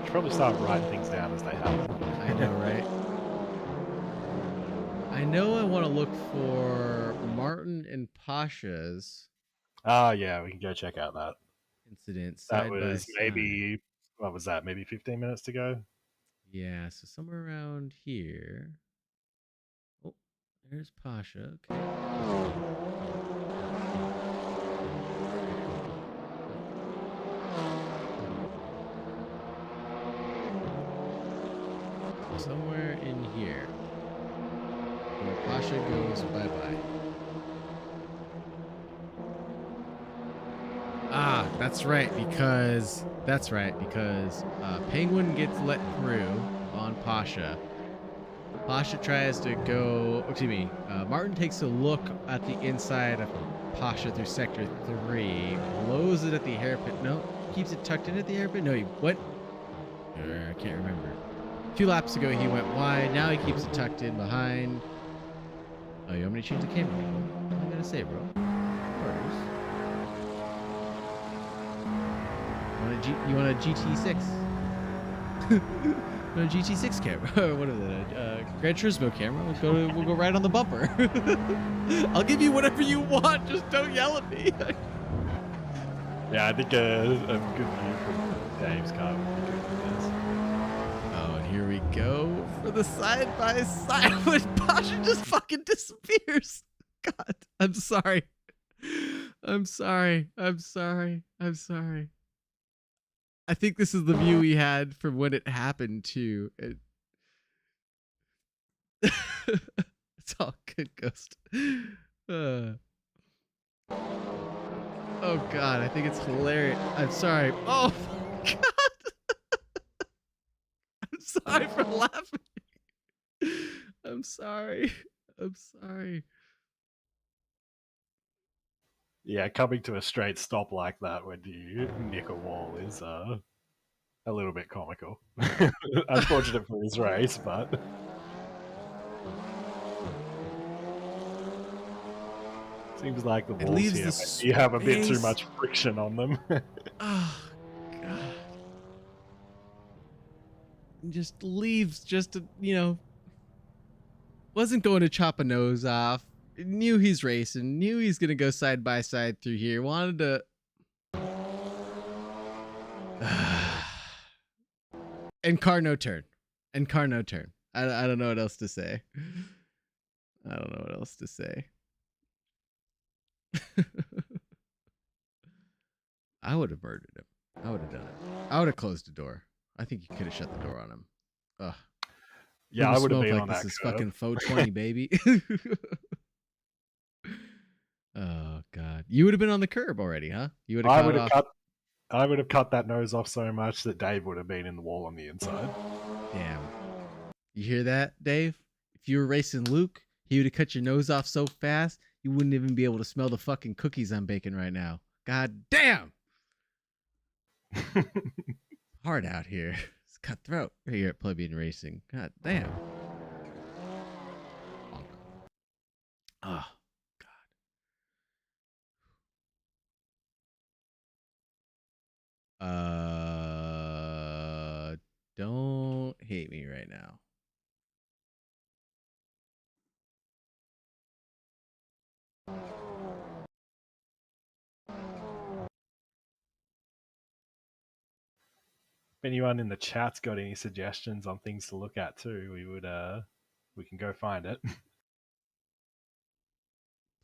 Should probably start writing things down as they happen. I know, right? I know I want to look for Martin and Pasha's Yeah, we can go check out that. incident That side by was side. maybe, what was that, maybe 15 minutes to go? Yeah, so somewhere around here. Oh, there's Pasha. Okay. Somewhere in here. Where Pasha goes bye-bye. Ah, that's right, because Penguin gets let through on Pasha. Pasha tries to go, Martin takes a look at the inside of Pasha through sector 3, blows it at the hairpin. No, keeps it tucked in at the hairpin. No, what? I can't remember. 2 laps ago he went wide. Now he keeps it tucked in behind. Oh, you want me to change the camera? What am I gonna say, bro? Orders. You want a GT6? No, GT6 camera. What is it? Gran Turismo camera. We'll go right on the bumper. I'll give you whatever you want. Just don't yell at me. Yeah, I think a good view from Dave's car would be good for this. Oh, and here we go for the side by side when Pasha just fucking disappears. God, I'm sorry. I think this is the view we had from when it happened too. It's all good, Ghost. Oh God, I think it's hilarious. I'm sorry. Oh my God. I'm sorry for laughing. I'm sorry. I'm sorry. Yeah, coming to a straight stop like that when you nick a wall is a little bit comical. Unfortunate for his race, but seems like the It walls leaves here the you have a bit too space. much friction on them. Oh God. Just leaves just to, wasn't going to chop a nose off. Knew he's racing. Knew he's gonna go side by side through here. Wanted to. And car no turn. And car no turn. I don't know what else to say. I don't know what else to say. I would have murdered him. I would have done it. I would have closed the door. I think you could have shut the door on him. Ugh. Yeah, I would have Smoke been like on this that is curb. fucking 420, baby. Oh God, you would have been on the curb already, huh? You would have. I would have cut that nose off so much that Dave would have been in the wall on the inside. Damn. You hear that, Dave? If you were racing Luke, he would have cut your nose off so fast you wouldn't even be able to smell the fucking cookies I'm baking right now. God damn. Hard out here. It's cutthroat here at Plebian Racing. God damn. Oh, God. Don't hate me right now. If anyone in the chat's got any suggestions on things to look at too, we can go find it.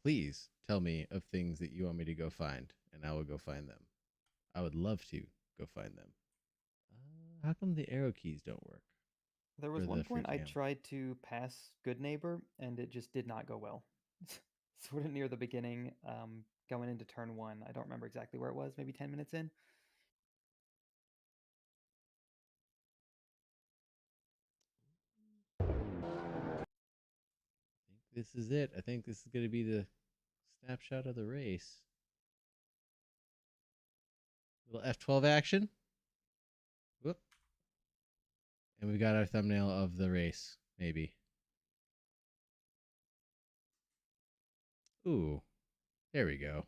Please tell me of things that you want me to go find, and I will go find them. I would love to go find them. How come the arrow keys don't work? There was For one the point fruit I jam. tried to pass Good Neighbor, and it just did not go well. Sort of near the beginning, going into turn 1. I don't remember exactly where it was, maybe 10 minutes in. I think this is it. I think this is going to be the snapshot of the race. Little F12 action. Whoop. And we got our thumbnail of the race, maybe. Ooh. There we go.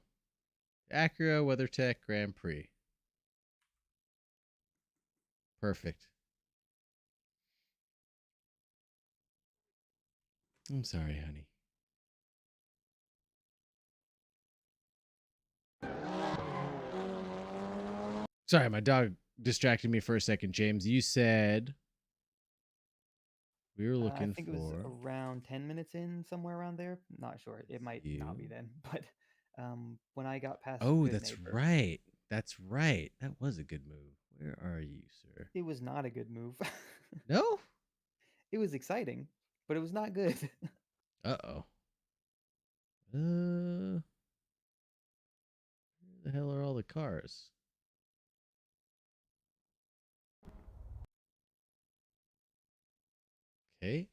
Acura WeatherTech Grand Prix. Perfect. I'm sorry, honey. Sorry, my dog distracted me for a second, James. You said we were looking I think it was around 10 minutes in, somewhere around there. Not sure. It might not be then. But when I got past Oh, Good that's Neighbor, right. That's right. That was a good move. Where are you, sir? it was not a good move. No? It was exciting, but it was not good. Uh-oh. Where the hell are all the cars? Okay.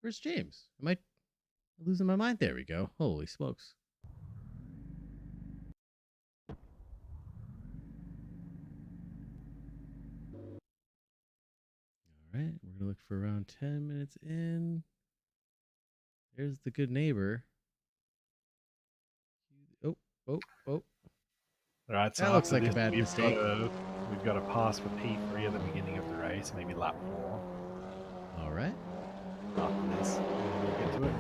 Where's James? Am I losing my mind? There we go. Holy smokes. All right. We're going to look for around 10 minutes in. There's the good neighbor. Oh, oh, oh. All right, so That looks after like a this, bad mistake. We've got a pass for P3 at the beginning of the race, maybe lap 4. All right. After this, we'll get to it.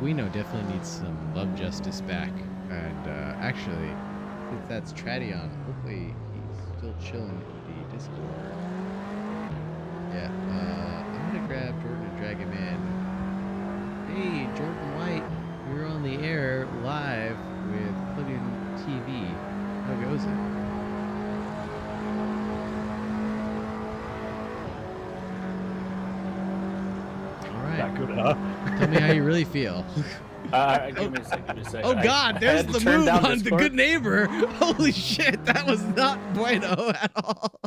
Guino definitely needs some love justice back. And actually, since that's Tradion, hopefully he's still chilling in the Discord. Yeah, I'm gonna grab Jordan and drag him in. Hey, Jordan White, you're on the air live with Plebian TV. How goes it? All right. That good, huh? Tell me how you really feel. Give me a second. Oh God, there's the move on the good neighbor. Holy shit, that was not bueno at all.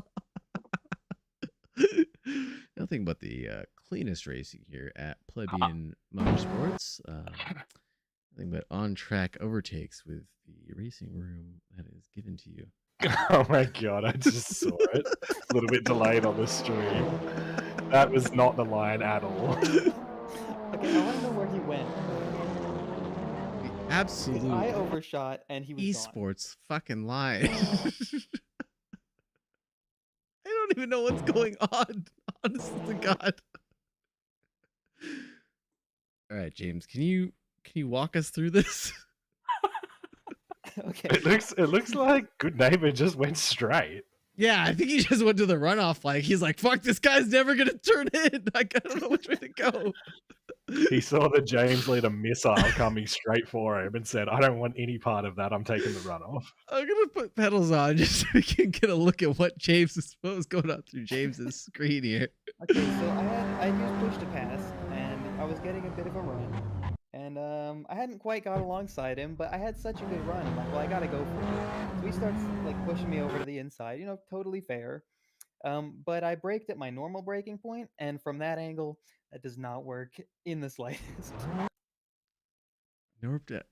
Nothing but the cleanest racing here at Plebian Motorsports. Nothing but on-track overtakes with the racing room that is given to you. Oh my god, I just saw it. A little bit delayed on the stream. That was not the line at all. Okay, I want to know where he went. The absolute I overshot and he was esports fucking line. I don't even know what's going on. Honest to God. All right, James, can you walk us through this? Okay. It looks like Good Neighbor just went straight. Yeah, I think he just went to the runoff. Like he's like, "Fuck, this guy's never gonna turn in." Like I don't know which way to go. He saw the James leader missile coming straight for him and said, "I don't want any part of that. I'm taking the runoff." I'm gonna put pedals on just so we can get a look at what was going on through James's screen here. Okay, so I used push to pass, and I was getting a bit of a run, and I hadn't quite got alongside him, but I had such a good run. I'm like, well, I gotta go for it. So he starts like pushing me over to the inside, you know, totally fair. But I braked at my normal braking point, and from that angle, that does not work in the slightest. Broke at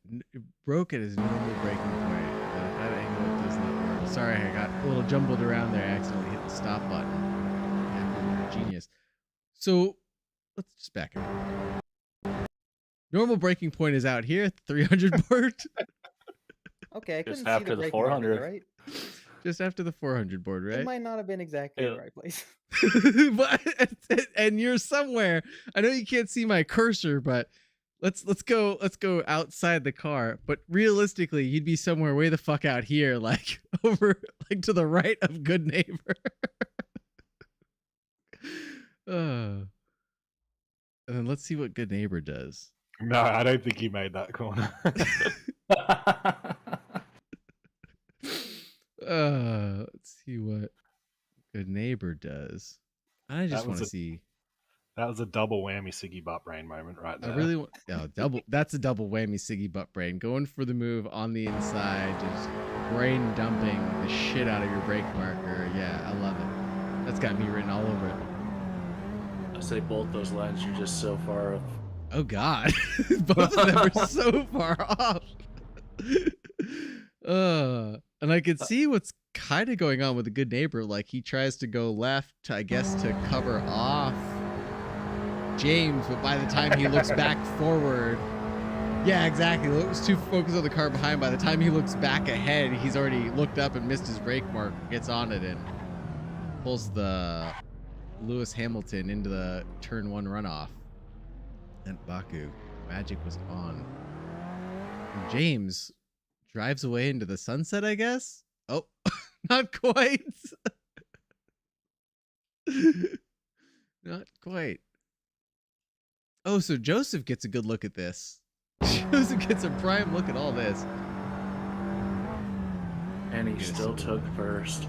his normal braking point. That angle does not work. Sorry, I got a little jumbled around there. I accidentally hit the stop button. Yeah, genius. So let's just back up. Normal braking point is out here, 300 board. Okay, I couldn't Just after see the the braking marker, 400. right? Just after the 400 board, right? It might not have been exactly the right place. But and you're somewhere. I know you can't see my cursor, but let's go outside the car. But realistically, you'd be somewhere way the fuck out here, like over like to the right of Good Neighbor. And then let's see what Good Neighbor does. No, I don't think he made that corner. Let's see what Good Neighbor does. I just want to see. That was a double whammy Siggy butt brain moment right there. I really want double. That's a double whammy Siggy butt brain. Going for the move on the inside, just brain dumping the shit out of your brake marker. Yeah, I love it. That's got me written all over it. I say both those lines are just so far off. Oh God, both of them are so far off. And I could see what's kind of going on with the Good Neighbor. Like he tries to go left, I guess, to cover off James, but by the time he looks back forward, yeah, exactly. He was too focused on the car behind. By the time he looks back ahead, he's already looked up and missed his brake mark. Gets on it and pulls the Lewis Hamilton into the turn 1 runoff. And Baku, magic was on. And James drives away into the sunset, I guess. Oh, not quite. Not quite. Oh, so Joseph gets a good look at this. Joseph gets a prime look at all this. And he still took first.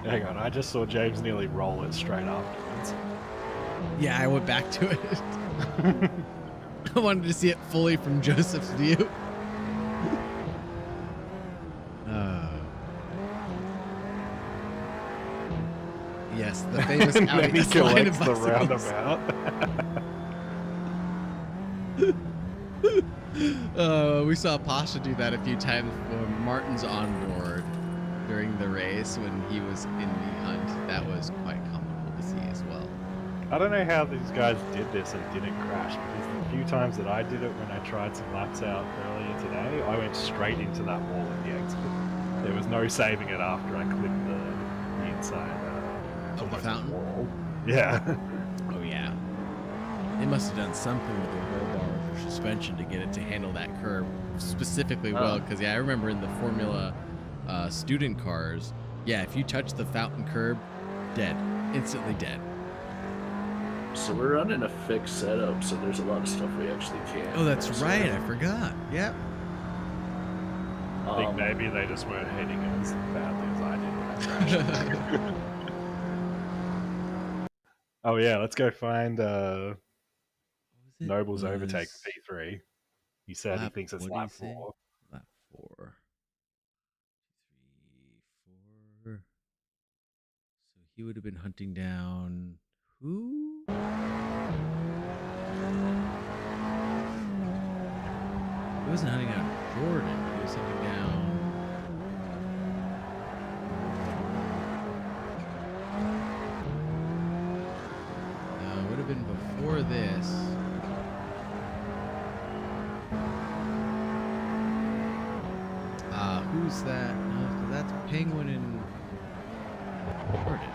Hang on, I just saw James nearly roll it straight afterwards. Yeah, I went back to it. I wanted to see it fully from Joseph's view. Yes, the famous Audi he line of collects the bicycles. roundabout. We saw Pasha do that a few times when Martin's on board during the race when he was in the hunt. That was quite comical to see as well. I don't know how these guys did this and didn't crash, because the few times that I did it when I tried some laps out earlier today, I went straight into that wall at the exit. There was no saving it after I clipped the inside Of the fountain? wall. Yeah. Oh yeah. They must have done something with the roll bar or suspension to get it to handle that curve specifically well. Because yeah, I remember in the Formula student cars, yeah, if you touch the fountain curb, dead, instantly dead. So we're running a fixed setup, so there's a lot of stuff we actually can't. Oh, that's mess right. with. I forgot. Yep. I think maybe they just weren't hitting it as badly as I did when I crashed. Oh yeah, let's go find Noble's overtake for P3. He said he thinks it's lap 4. Lap 4. 3, 4. So he would have been hunting down who? He wasn't hunting down Jordan. He was hunting down. No, it would have been before this. Who's that? No, that's Penguin and Jordan.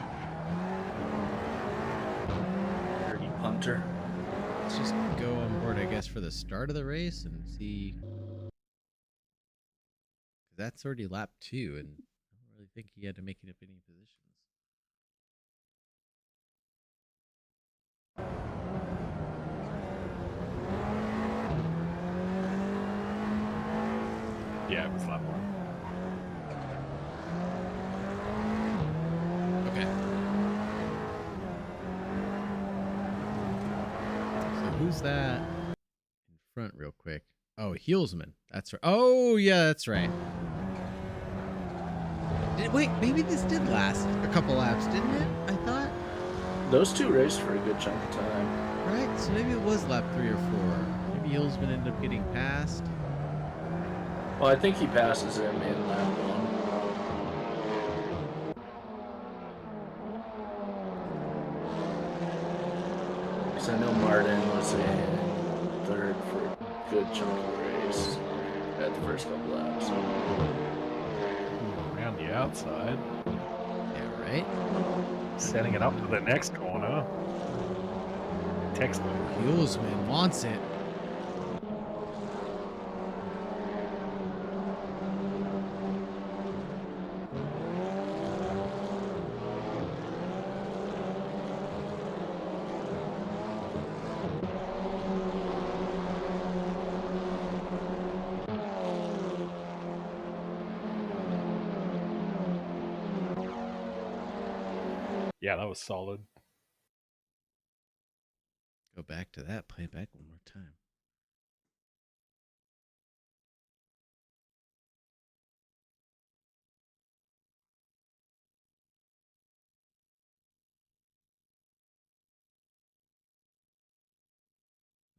Dirty punter. Let's just go on board, I guess, for the start of the race and see. That's already lap 2, and I don't really think he had to make it up any positions. Yeah, it was lap 1. Okay. So who's that in front real quick? Oh, Heelsman. That's right. Oh, yeah, that's right. Wait, maybe this did last a couple laps, didn't it? I thought. Those two raced for a good chunk of time. Right, so maybe it was lap 3 or 4. Maybe Heelsman ended up getting passed. Well, I think he passes him in lap 1. Because I know Martin was in 3rd for a good chunk of the race at the first couple laps. Around the outside. Yeah, right? Setting it up for the next corner. Textbook. Heelsman wants it. Yeah, that was solid. Go back to that. Play it back one more time.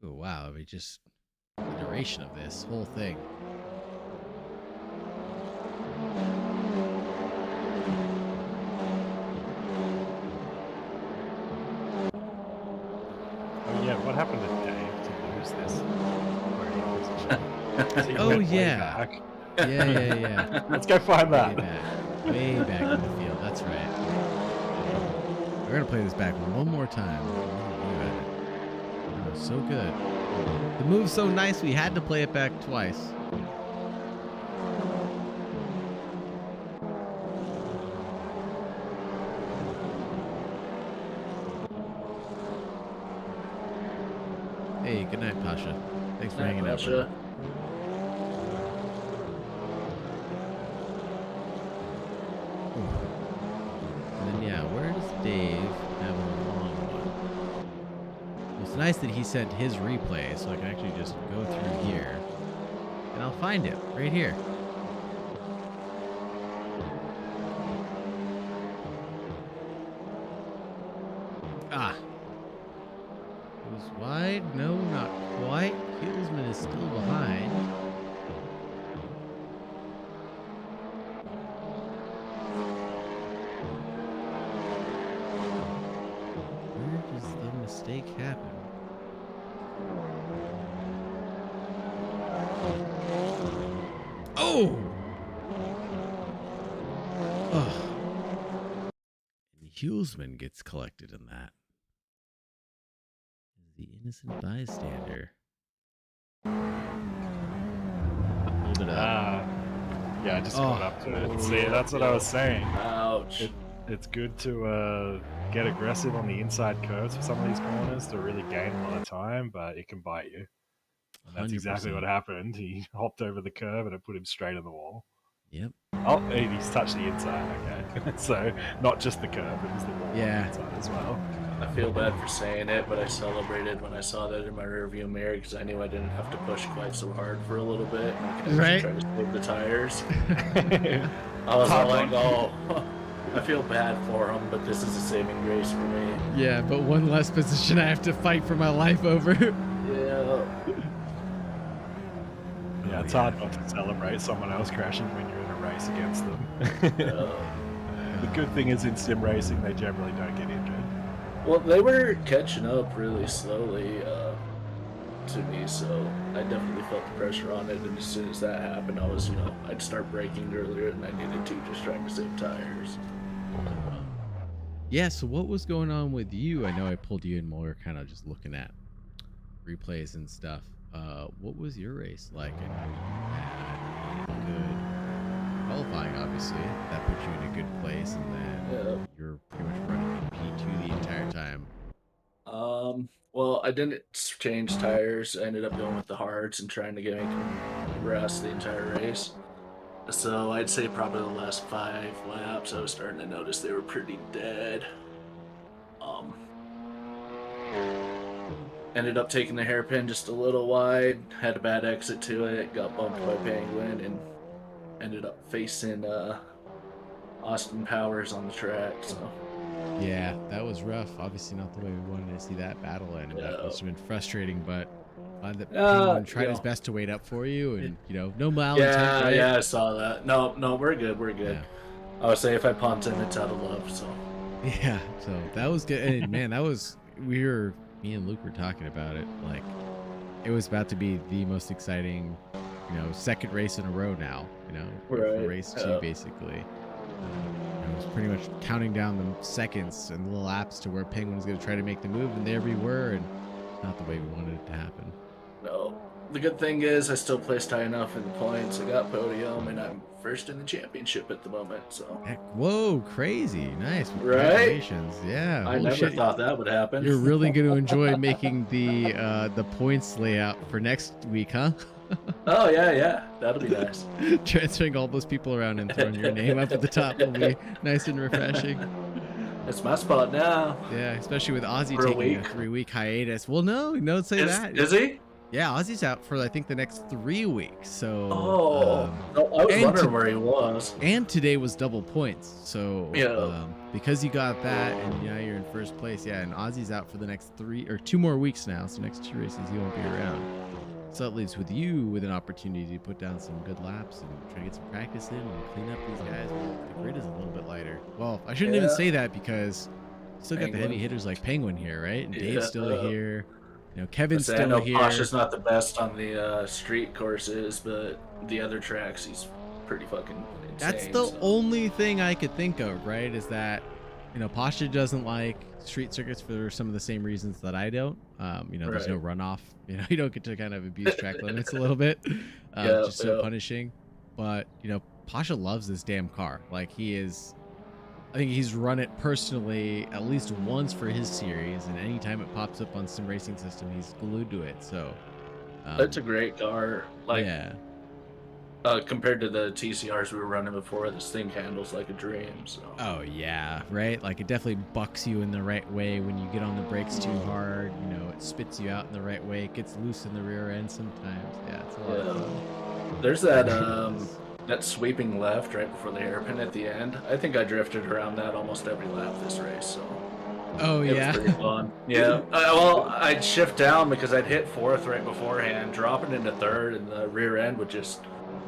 Oh, wow. We just. The duration of this whole thing. Oh yeah, what happened to Dave to lose this? Is he Oh, went way yeah. back? Yeah. Let's go find Way that. back. Way back in the field. That's right. We're going to play this back one more time. Oh, so good. The move's so nice, we had to play it back twice. Hey, good night, Pasha. Thanks for hanging out with me. And then, yeah, where does Dave have a long one? Well, it's nice that he sent his replay, so I can actually just go through here. And I'll find it right here. Ah. It was wide. No, not quite. Heelsman is still behind. Where does the mistake happen? Oh! Ugh. And Heelsman gets collected in that. The innocent bystander. Hold it up. Yeah, I just caught up to it. See, that's what I was saying. Ouch. It's good to get aggressive on the inside curves for some of these corners to really gain a lot of time, but it can bite you. And that's exactly 100%. what happened. He hopped over the curve and it put him straight on the wall. Yep. Oh, he's touched the inside. Okay, so not just the curve, it was the wall on the inside as well. I feel bad for saying it, but I celebrated when I saw that in my rearview mirror because I knew I didn't have to push quite so hard for a little bit. And I could actually try to save the tires. I was all like, oh, I feel bad for him, but this is a saving grace for me. Yeah, but one less position I have to fight for my life over. Yeah. Yeah, it's hard not to celebrate someone else crashing when you're in a race against them. The good thing is in sim racing, they generally don't get injured. Well, they were catching up really slowly to me, so I definitely felt the pressure on it. And as soon as that happened, I was, I'd start braking earlier than I needed to, just trying to save tires. Yeah, so what was going on with you? I know I pulled you in while we were kind of just looking at replays and stuff. What was your race like? I know you had a good qualifying, obviously. That put you in a good place, and then you're pretty much running in P2 the entire time. Well, I didn't change tires. I ended up going with the hards and trying to make them rest the entire race. So I'd say probably the last 5 laps, I was starting to notice they were pretty dead. Ended up taking the hairpin just a little wide, had a bad exit to it, got bumped by Penguin, and ended up facing Austin Powers on the track. So Yeah, that was rough. Obviously not the way we wanted to see that battle end. That must have been frustrating, but glad that Penguin tried his best to wait up for you, and no malintent. Right? Yeah, I saw that. No, we're good. Yeah. I would say if I punt him, it's out of love. So yeah, so that was good. And man, me and Luke were talking about it. Like, it was about to be the most exciting, second race in a row now. For race 2 basically. It was pretty much counting down the seconds and the laps to where Penguin was going to try to make the move, and there we were, and not the way we wanted it to happen. No. The good thing is I still placed high enough in the points. I got podium, and I'm first in the championship at the moment. So. Heck, whoa, crazy. Nice. Congratulations. Right? Yeah. I never thought that would happen. You're really going to enjoy making the points layout for next week, huh? Oh, yeah. That'll be nice. Transferring all those people around and throwing your name up at the top will be nice and refreshing. It's my spot now. Yeah, especially with Ozzy taking a 3-week hiatus. Well, no, don't say that. Is he? Yeah, Ozzy's out for, I think, the next 3 weeks. So. I was wondering where he was. And today was double points. So. Because you got that, and now you're in first place. Yeah, and Ozzy's out for the next 2 more weeks now. So next 2 races he won't be around. So that leaves with you with an opportunity to put down some good laps and try to get some practice in and clean up these guys. The grid is a little bit lighter. Well, I shouldn't even say that because you still got the heavy hitters like Penguin here, right? And Dave's still here. Kevin's still here. Pasha's not the best on the street courses, but the other tracks he's pretty fucking insane. That's the only thing I could think of, right? Is that Pasha doesn't like street circuits for some of the same reasons that I don't. There's no runoff. You don't get to kind of abuse track limits a little bit. Just so punishing. But Pasha loves this damn car. Like, I think he's run it personally at least once for his series, and anytime it pops up on Sim Racing System, he's glued to it. So it's a great car. Compared to the TCRs we were running before, this thing handles like a dream. So. Oh yeah, right. Like, it definitely bucks you in the right way when you get on the brakes too hard. It spits you out in the right way. It gets loose in the rear end sometimes. Yeah, it's a lot of fun. There's that sweeping left right before the hairpin at the end. I think I drifted around that almost every lap this race. So. Oh yeah. It was pretty fun. Yeah. I'd shift down because I'd hit 4th right beforehand, dropping into 3rd, and the rear end would just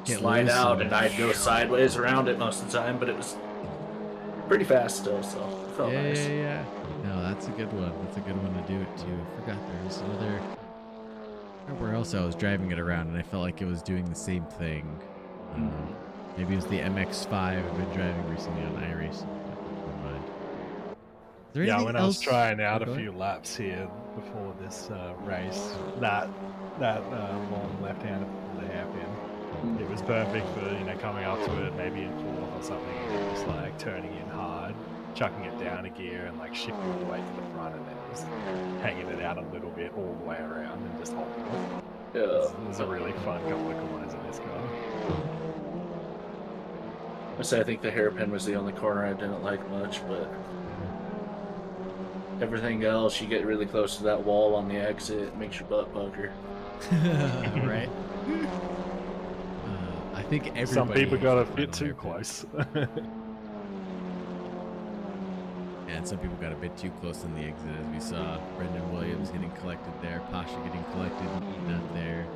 slide out, and I'd go sideways around it most of the time, but it was pretty fast still, so it felt nice. Yeah. No, that's a good one. That's a good one to do it too. I forgot there was another. Where else I was driving it around, and I felt like it was doing the same thing. Maybe it was the MX-5 I've been driving recently on iRacing. Yeah, when I was trying out a few laps here, before this race. That long left hand of the hairpin. It was perfect for, you know, coming up to it, maybe in fourth or something, and just like turning in hard, chucking it down a gear, and like shifting all the way to the front, and then just hanging it out a little bit all the way around and just holding it. Yeah. It was a really fun couple of corners in this car. I say I think the hairpin was the only corner I didn't like much, but everything else, you get really close to that wall on the exit, it makes your butt pucker. Right. I think everybody. Some people got a bit final too hairpin. close. And some people got a bit too close in the exit, as we saw Brendan Williams getting collected there, Pasha getting collected, not there.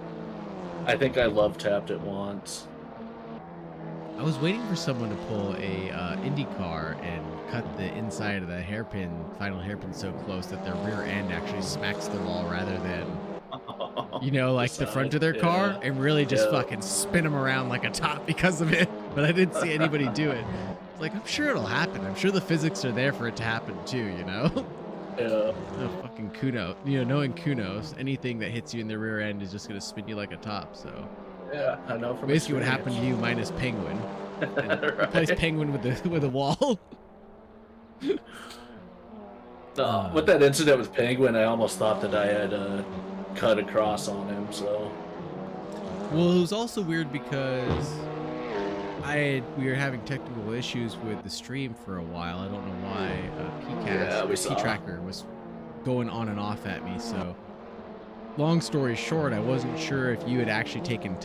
I think I love tapped it once. I was waiting for someone to pull a Indy car and cut the inside of the hairpin, final hairpin, so close that their rear end actually smacks the wall rather than, you know, like the front of their car, and really just fucking spin them around like a top because of it. But I didn't see anybody do it. It's like, I'm sure it'll happen. I'm sure the physics are there for it to happen too, you know? Yeah. No fucking kuno. You know, knowing kunos, anything that hits you in the rear end is just going to spin you like a top, so. Yeah, I know. From Basically what experience. happened to you minus Penguin. And Right. replace Penguin with a wall. With that incident with Penguin, I almost thought that I had cut across on him, so. Well, it was also weird because we were having technical issues with the stream for a while. I don't know why. Yeah, we saw. P-Tracker was going on and off at me, so. Long story short, I wasn't sure if you had actually taken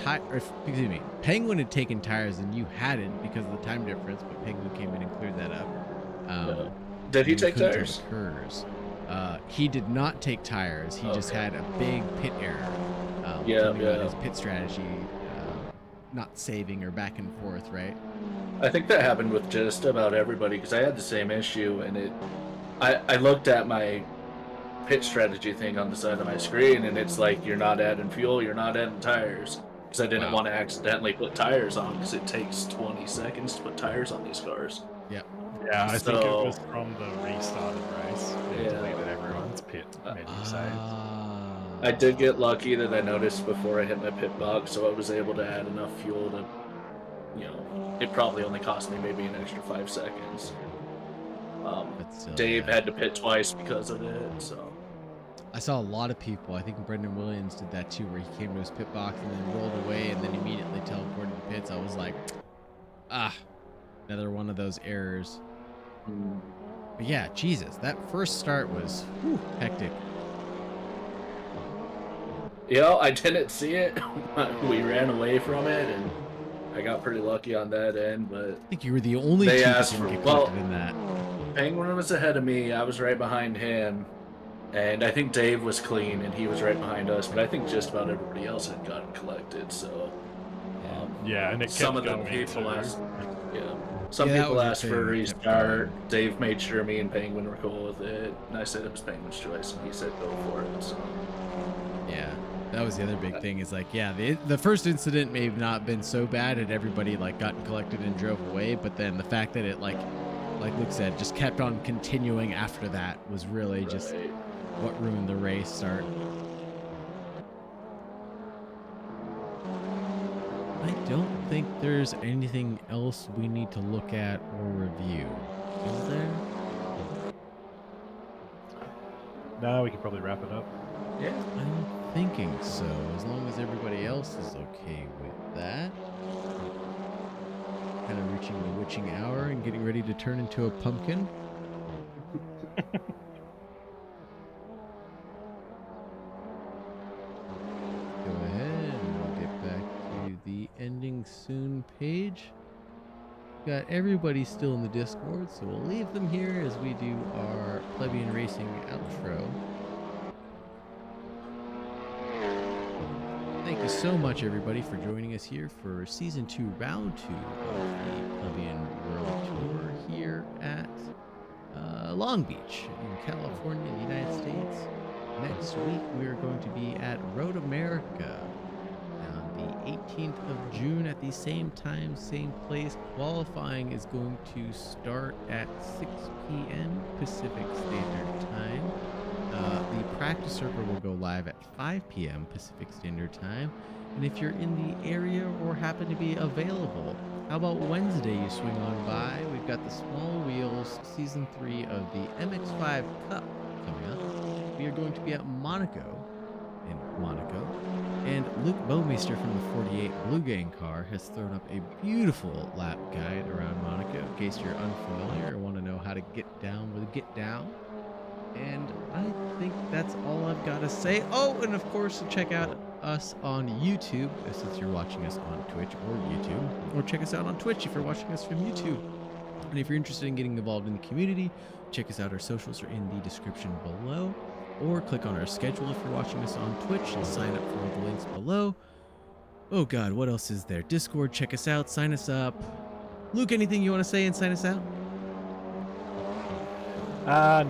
Penguin had taken tires and you hadn't because of the time difference, but Penguin came in and cleared that up. Did he and take couldn't tell tires? the curves. He did not take tires. He just had a big pit error. Something about his pit strategy, not saving or back and forth, right? I think that happened with just about everybody because I had the same issue, and I looked at my pit strategy thing on the side of my screen, and it's like, you're not adding fuel, you're not adding tires, because I didn't want to accidentally put tires on, because it takes 20 seconds to put tires on these cars. Yep. Yeah, I think it was from the restarted race. They deleted everyone's pit menu saves. I did get lucky that I noticed before I hit my pit box, so I was able to add enough fuel to, you know, it probably only cost me maybe an extra 5 seconds. Dave had to pit twice because of it, so. I saw a lot of people. I think Brendan Williams did that too, where he came to his pit box and then rolled away and then immediately teleported to pits. I was like, another one of those errors. But yeah, Jesus, that first start was hectic. Yeah, I didn't see it. We ran away from it, and I got pretty lucky on that end. But I think you were the only two that didn't get collected in that. Penguin was ahead of me. I was right behind him. And I think Dave was clean, and he was right behind us. But I think just about everybody else had gotten collected. So, yeah, and it some of kept the going people too. asked. Some people asked for a thing. restart. Dave made sure me and Penguin were cool with it, and I said it was Penguin's choice, and he said go for it. So. Yeah, that was the other big thing. Is like, yeah, the first incident may have not been so bad, and everybody like gotten collected and drove away. But then the fact that it like Luke said, just kept on continuing after that was really just what ruined the race start. I don't think there's anything else we need to look at or review. Is there? No, we can probably wrap it up. Yeah. I'm thinking so, as long as everybody else is okay with that. Kind of reaching the witching hour and getting ready to turn into a pumpkin. Go ahead and we'll get back to the ending soon page. Got everybody still in the Discord, so we'll leave them here as we do our Plebian Racing outro. Thank you so much, everybody, for joining us here for Season 2, Round 2 of the Plebian World Tour here at Long Beach in California, the United States. Next week, we are going to be at Road America on the 18th of June at the same time, same place. Qualifying is going to start at 6 p.m. Pacific Standard Time. The practice circuit will go live at 5 p.m. Pacific Standard Time. And if you're in the area or happen to be available, how about Wednesday you swing on by? We've got the Small Wheels Season 3 of the MX5 Cup coming up. We are going to be at Monaco, and Luke Bowmeister from the 48 Blue Gang car has thrown up a beautiful lap guide around Monaco in case you're unfamiliar or want to know how to get down with Get Down. And I think that's all I've got to say. Oh, and of course, check out us on YouTube since you're watching us on Twitch or YouTube, or check us out on Twitch if you're watching us from YouTube. And if you're interested in getting involved in the community, check us out. Our socials are in the description below, or click on our schedule if you're watching us on Twitch and sign up for the links below. Oh God, what else is there? Discord, check us out, sign us up. Luke, anything you want to say and sign us out?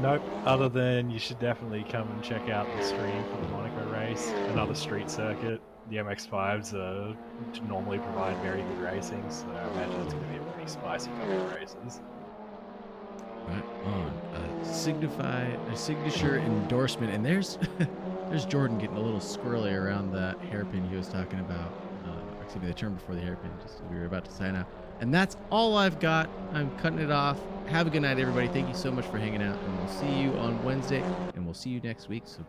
Nope. Other than you should definitely come and check out the stream for the Monaco race, another street circuit. The MX-5s normally provide very good racing, so I imagine it's going to be a pretty spicy couple of races. Right on. A signature endorsement, and there's Jordan getting a little squirrely around that hairpin he was talking about. Excuse me, the term before the hairpin. Just we were about to sign out, and that's all I've got. I'm cutting it off. Have a good night, everybody. Thank you so much for hanging out, and we'll see you on Wednesday, and we'll see you next week. So